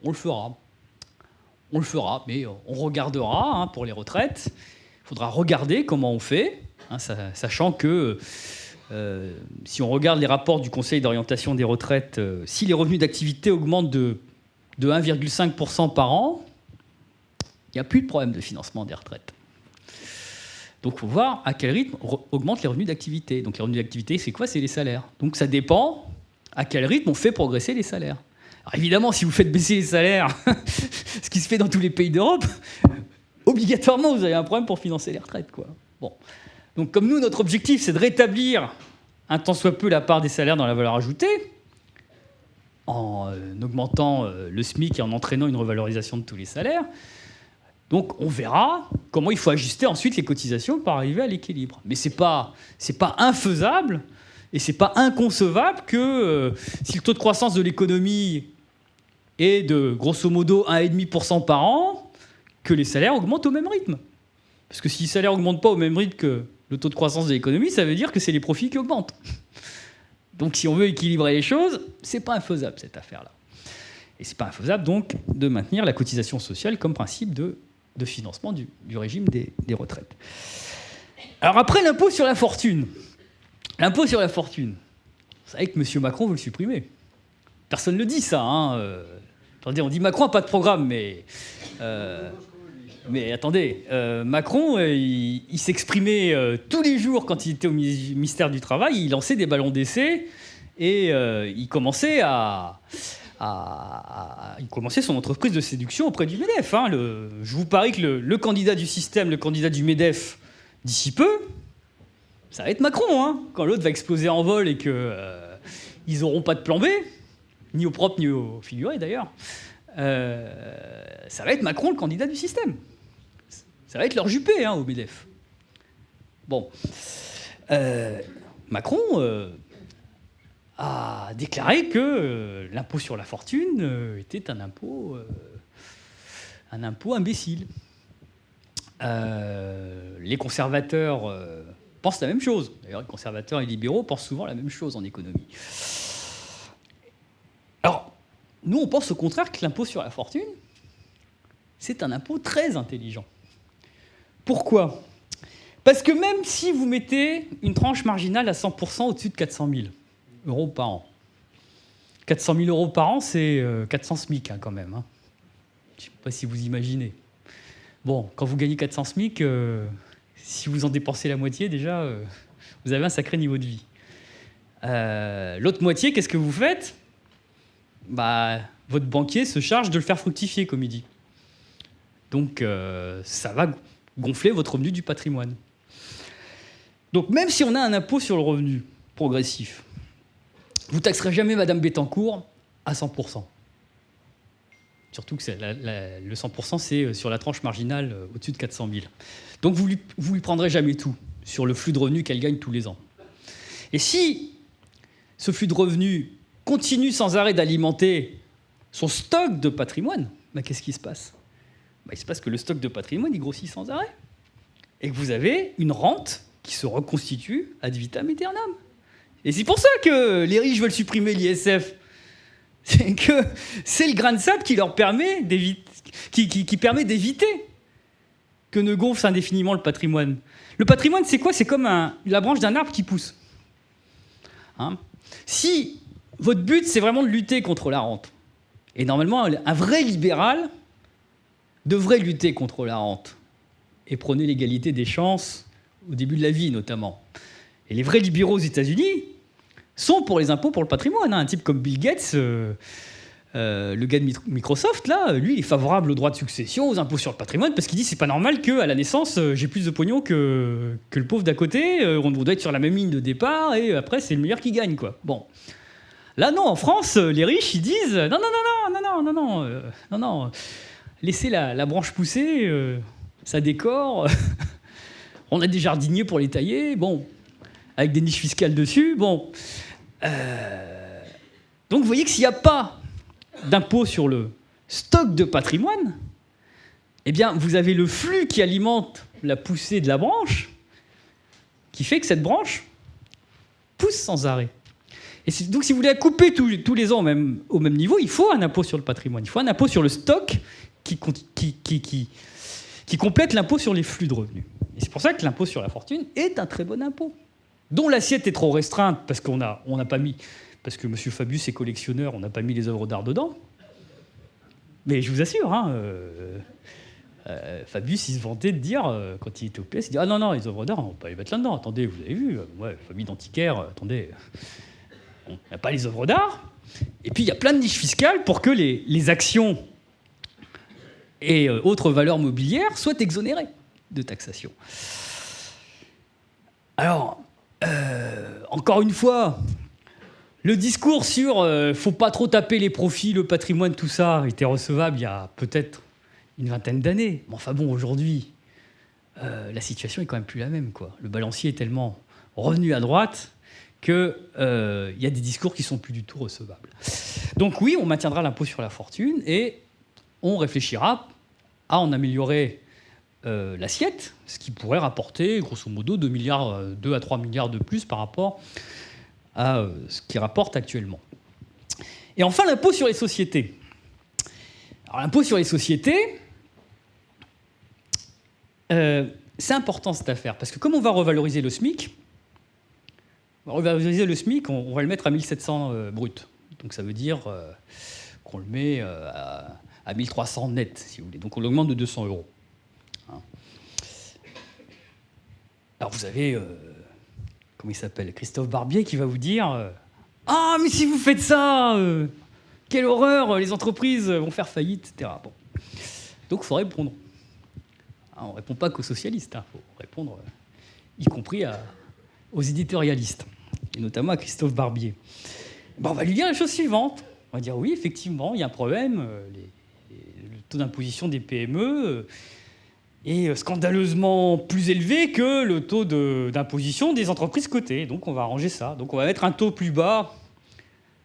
on le fera. On le fera, mais on regardera pour les retraites. Il faudra regarder comment on fait, sachant que si on regarde les rapports du Conseil d'orientation des retraites, si les revenus d'activité augmentent de 1,5% par an, il n'y a plus de problème de financement des retraites. Donc il faut voir à quel rythme augmentent les revenus d'activité. Donc les revenus d'activité, c'est quoi? C'est les salaires. Donc ça dépend à quel rythme on fait progresser les salaires. Alors évidemment, si vous faites baisser les salaires, ce qui se fait dans tous les pays d'Europe, obligatoirement, vous avez un problème pour financer les retraites, quoi. Bon. Donc comme nous, notre objectif, c'est de rétablir un tant soit peu la part des salaires dans la valeur ajoutée, en augmentant le SMIC et en entraînant une revalorisation de tous les salaires. Donc on verra comment il faut ajuster ensuite les cotisations pour arriver à l'équilibre. Mais c'est pas infaisable et c'est pas inconcevable que si le taux de croissance de l'économie est de grosso modo 1,5% par an, que les salaires augmentent au même rythme. Parce que si les salaires n'augmentent pas au même rythme que le taux de croissance de l'économie, ça veut dire que c'est les profits qui augmentent. Donc si on veut équilibrer les choses, c'est pas infaisable cette affaire-là. Et c'est pas infaisable donc de maintenir la cotisation sociale comme principe de financement du régime des retraites. Alors après, l'impôt sur la fortune. L'impôt sur la fortune. Vous savez que M. Macron veut le supprimer. Personne ne le dit, ça. Attendez, on dit Macron n'a pas de programme, mais attendez, Macron, il s'exprimait tous les jours quand il était au ministère du Travail, il lançait des ballons d'essai et il commençait son entreprise de séduction auprès du MEDEF. Je vous parie que le candidat du système, le candidat du MEDEF, d'ici peu, ça va être Macron. Quand l'autre va exploser en vol et qu'ils n'auront pas de plan B, ni au propre ni au figuré d'ailleurs, ça va être Macron le candidat du système. Ça va être leur Juppé au MEDEF. Bon. Macron a déclaré que l'impôt sur la fortune était un impôt imbécile. Les conservateurs pensent la même chose. D'ailleurs, les conservateurs et les libéraux pensent souvent la même chose en économie. Alors, nous, on pense au contraire que l'impôt sur la fortune, c'est un impôt très intelligent. Pourquoi ? Parce que même si vous mettez une tranche marginale à 100% au-dessus de 400 000 euros par an, 400 000 euros par an, c'est 400 SMIC quand même. Je ne sais pas si vous imaginez. Bon, quand vous gagnez 400 SMIC, si vous en dépensez la moitié, déjà, vous avez un sacré niveau de vie. L'autre moitié, qu'est-ce que vous faites ? Votre banquier se charge de le faire fructifier, comme il dit. Donc, ça va gonfler votre revenu du patrimoine. Donc, même si on a un impôt sur le revenu progressif, vous ne taxerez jamais Madame Bettencourt à 100%. Surtout que le 100%, c'est sur la tranche marginale au-dessus de 400 000. Donc, vous lui prendrez jamais tout sur le flux de revenus qu'elle gagne tous les ans. Et si ce flux de revenus continue sans arrêt d'alimenter son stock de patrimoine, qu'est-ce qui se passe ? Il se passe que le stock de patrimoine, il grossit sans arrêt. Et que vous avez une rente qui se reconstitue ad vitam aeternam. Et c'est pour ça que les riches veulent supprimer l'ISF. C'est que c'est le grain de sable qui leur permet d'éviter, qui permet d'éviter que ne gonfle indéfiniment le patrimoine. Le patrimoine, c'est quoi ? C'est comme la branche d'un arbre qui pousse. Si votre but, c'est vraiment de lutter contre la rente, et normalement, un vrai libéral devrait lutter contre la rente et prôner l'égalité des chances au début de la vie, notamment. Et les vrais libéraux aux États-Unis sont pour les impôts pour le patrimoine. Un type comme Bill Gates, le gars de Microsoft, là, lui, il est favorable aux droits de succession, aux impôts sur le patrimoine, parce qu'il dit que c'est pas normal qu'à la naissance, j'ai plus de pognon que le pauvre d'à côté. On doit être sur la même ligne de départ, et après, c'est le meilleur qui gagne, quoi. Bon. Là, non, en France, les riches, ils disent non. Laissez la branche pousser, ça décore. On a des jardiniers pour les tailler, bon, avec des niches fiscales dessus, bon. Donc, vous voyez que s'il n'y a pas d'impôt sur le stock de patrimoine, eh bien, vous avez le flux qui alimente la poussée de la branche, qui fait que cette branche pousse sans arrêt. Et donc, si vous voulez la couper tous les ans au même niveau, il faut un impôt sur le patrimoine. Il faut un impôt sur le stock qui complète l'impôt sur les flux de revenus. Et c'est pour ça que l'impôt sur la fortune est un très bon impôt, dont l'assiette est trop restreinte parce qu'on n'a pas mis, parce que M. Fabius est collectionneur, on n'a pas mis les œuvres d'art dedans. Mais je vous assure, Fabius, il se vantait de dire, quand il était au PS, il dit « Ah non, les œuvres d'art, on ne va pas les mettre là-dedans. Attendez, vous avez vu, famille d'antiquaires, attendez, on n'a pas les œuvres d'art. » Et puis, il y a plein de niches fiscales pour que les actions et autres valeurs mobilières soient exonérées de taxation. Alors, encore une fois, le discours sur faut pas trop taper les profits, le patrimoine, tout ça, était recevable il y a peut-être une vingtaine d'années. Mais enfin bon, aujourd'hui, la situation est quand même plus la même, quoi. Le balancier est tellement revenu à droite qu'il y a des discours qui sont plus du tout recevables. Donc oui, on maintiendra l'impôt sur la fortune et on réfléchira à en améliorer l'assiette, ce qui pourrait rapporter grosso modo 2 à 3 milliards de plus par rapport à ce qu'il rapporte actuellement. Et enfin, l'impôt sur les sociétés. Alors l'impôt sur les sociétés, c'est important cette affaire, parce que comme on va revaloriser le SMIC, on va le mettre à 1700 brut. Donc ça veut dire qu'on le met à 1300 net, si vous voulez. Donc on l'augmente de 200 €. Hein. Alors vous avez, comment il s'appelle, Christophe Barbier qui va vous dire ah, mais si vous faites ça, quelle horreur, les entreprises vont faire faillite, etc. Bon. Donc il faut répondre. Hein, on ne répond pas qu'aux socialistes, il faut répondre y compris aux éditorialistes, et notamment à Christophe Barbier. Bon, on va lui dire la chose suivante. On va dire oui, effectivement, il y a un problème. Le taux d'imposition des PME est scandaleusement plus élevé que le taux d'imposition des entreprises cotées. Donc on va arranger ça. Donc on va mettre un taux plus bas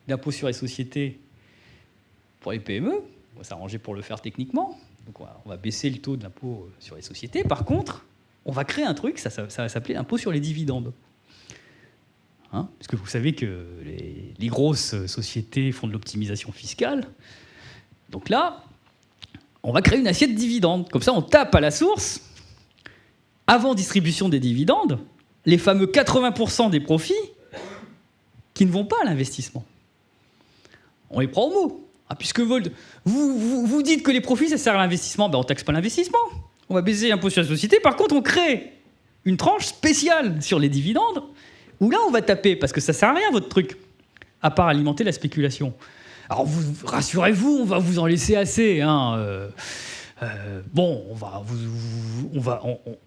d'impôt sur les sociétés pour les PME. On va s'arranger pour le faire techniquement. Donc on va baisser le taux d'impôt sur les sociétés. Par contre, on va créer un truc, ça va s'appeler l'impôt sur les dividendes. Hein, parce que vous savez que les grosses sociétés font de l'optimisation fiscale. Donc là, on va créer une assiette dividende. Comme ça, on tape à la source, avant distribution des dividendes, les fameux 80% des profits qui ne vont pas à l'investissement. On les prend au mot. Ah, puisque vous dites que les profits, ça sert à l'investissement, ben on ne taxe pas l'investissement. On va baisser l'impôt sur la société. Par contre, on crée une tranche spéciale sur les dividendes, où là, on va taper, parce que ça ne sert à rien, votre truc, à part alimenter la spéculation. Alors, rassurez-vous, on va vous en laisser assez. Hein. Bon,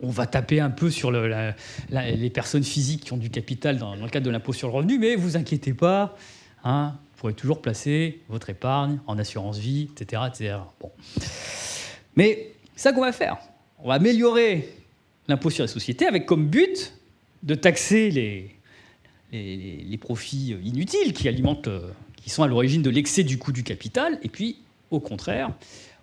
on va taper un peu sur les personnes physiques qui ont du capital dans le cadre de l'impôt sur le revenu, mais vous inquiétez pas, hein, vous pourrez toujours placer votre épargne en assurance vie, etc. etc. Bon. Mais c'est ça qu'on va faire. On va améliorer l'impôt sur les sociétés avec comme but de taxer les profits inutiles qui sont à l'origine de l'excès du coût du capital, et puis, au contraire,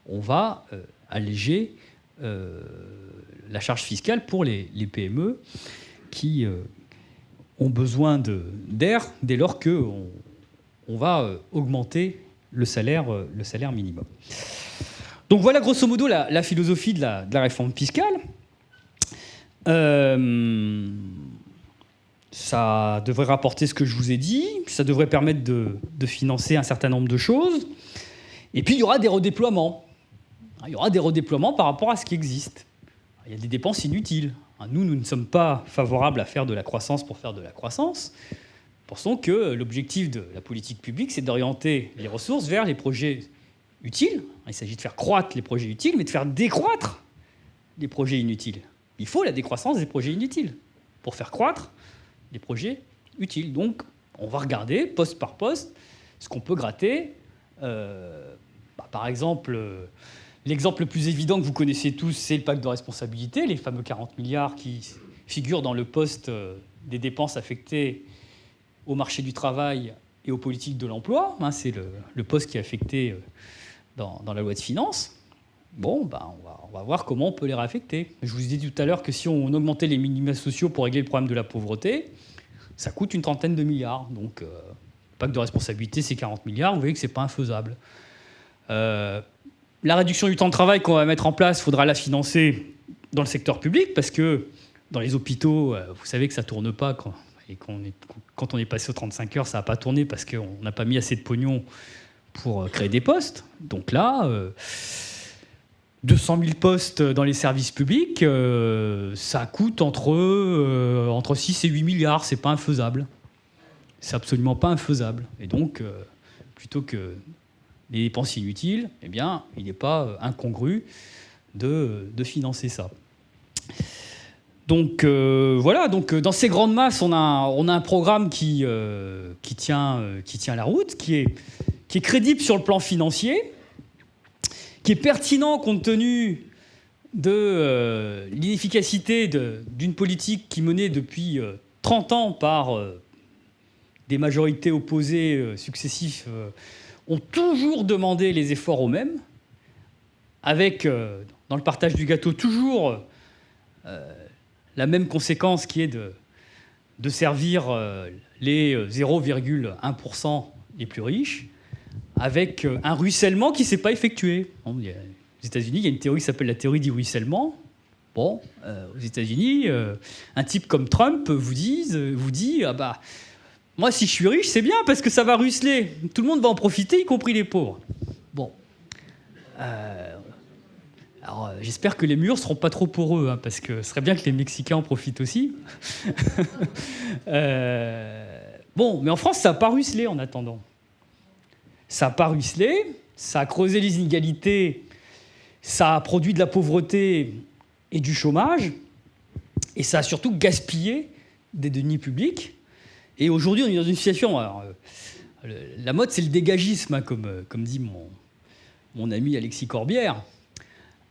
on va alléger la charge fiscale pour les PME qui ont besoin d'air dès lors qu'on va augmenter le salaire minimum. Donc voilà grosso modo la philosophie de la réforme fiscale. Ça devrait rapporter ce que je vous ai dit, ça devrait permettre de financer un certain nombre de choses. Et puis il y aura des redéploiements. Il y aura des redéploiements par rapport à ce qui existe. Il y a des dépenses inutiles. Nous ne sommes pas favorables à faire de la croissance pour faire de la croissance. Nous pensons que l'objectif de la politique publique, c'est d'orienter les ressources vers les projets utiles. Il s'agit de faire croître les projets utiles, mais de faire décroître les projets inutiles. Il faut la décroissance des projets inutiles pour faire croître les projets utiles. Donc, on va regarder, poste par poste, ce qu'on peut gratter. Par exemple, l'exemple le plus évident que vous connaissez tous, c'est le pacte de responsabilité, les fameux 40 milliards qui figurent dans le poste des dépenses affectées au marché du travail et aux politiques de l'emploi. C'est le poste qui est affecté dans la loi de finances. Bon, on va voir comment on peut les réaffecter. Je vous ai dit tout à l'heure que si on augmentait les minima sociaux pour régler le problème de la pauvreté, ça coûte une trentaine de milliards. Donc, le pacte de responsabilité, c'est 40 milliards. Vous voyez que ce n'est pas infaisable. la réduction du temps de travail qu'on va mettre en place, il faudra la financer dans le secteur public, parce que dans les hôpitaux, vous savez que ça ne tourne pas. Quand on est passé aux 35 heures, ça n'a pas tourné parce qu'on n'a pas mis assez de pognon pour créer des postes. Donc là, 200 000 postes dans les services publics, ça coûte entre 6 et 8 milliards. C'est pas infaisable. C'est absolument pas infaisable. Et donc, plutôt que des dépenses inutiles, eh bien, il n'est pas incongru de financer ça. Donc voilà, donc dans ces grandes masses, on a un programme qui tient la route, qui est crédible sur le plan financier, qui est pertinent compte tenu de l'inefficacité d'une politique qui menée depuis 30 ans par des majorités opposées successives, ont toujours demandé les efforts aux mêmes, avec, dans le partage du gâteau, toujours la même conséquence qui est de servir les 0,1% les plus riches, avec un ruissellement qui ne s'est pas effectué. Aux États-Unis, il y a une théorie qui s'appelle la théorie du ruissellement. Bon, aux États-Unis, un type comme Trump vous dit ah bah, moi, si je suis riche, c'est bien parce que ça va ruisseler. Tout le monde va en profiter, y compris les pauvres. Bon. Alors, j'espère que les murs ne seront pas trop poreux, hein, parce que ce serait bien que les Mexicains en profitent aussi. Bon, mais en France, ça n'a pas ruisselé en attendant. Ça n'a pas ruisselé, ça a creusé les inégalités, ça a produit de la pauvreté et du chômage, et ça a surtout gaspillé des deniers publics. Et aujourd'hui, on est dans une situation... Alors, la mode, c'est le dégagisme, hein, comme dit mon ami Alexis Corbière.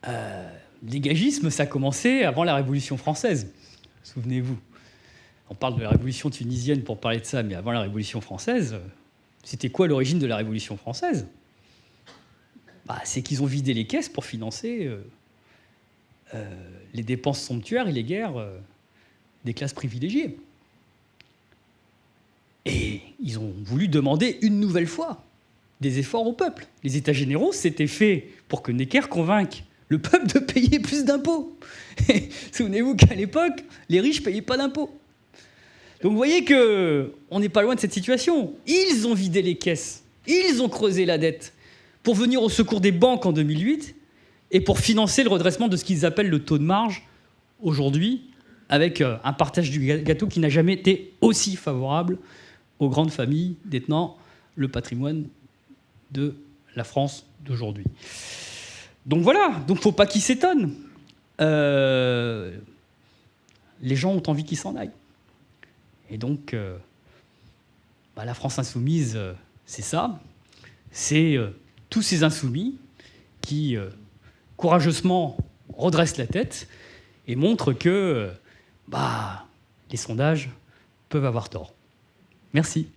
Le dégagisme, ça a commencé avant la Révolution française. Souvenez-vous. On parle de la Révolution tunisienne pour parler de ça, mais avant la Révolution française, c'était quoi l'origine de la Révolution française ? C'est qu'ils ont vidé les caisses pour financer les dépenses somptuaires et les guerres des classes privilégiées. Et ils ont voulu demander une nouvelle fois des efforts au peuple. Les États généraux, c'était fait pour que Necker convainque le peuple de payer plus d'impôts. Souvenez-vous qu'à l'époque, les riches ne payaient pas d'impôts. Donc vous voyez qu'on n'est pas loin de cette situation. Ils ont vidé les caisses, ils ont creusé la dette pour venir au secours des banques en 2008 et pour financer le redressement de ce qu'ils appellent le taux de marge aujourd'hui, avec un partage du gâteau qui n'a jamais été aussi favorable aux grandes familles détenant le patrimoine de la France d'aujourd'hui. Donc voilà, donc faut pas qu'ils s'étonnent. Les gens ont envie qu'ils s'en aillent. Et donc, la France insoumise, c'est ça. C'est tous ces insoumis qui, courageusement, redressent la tête et montrent que les sondages peuvent avoir tort. Merci.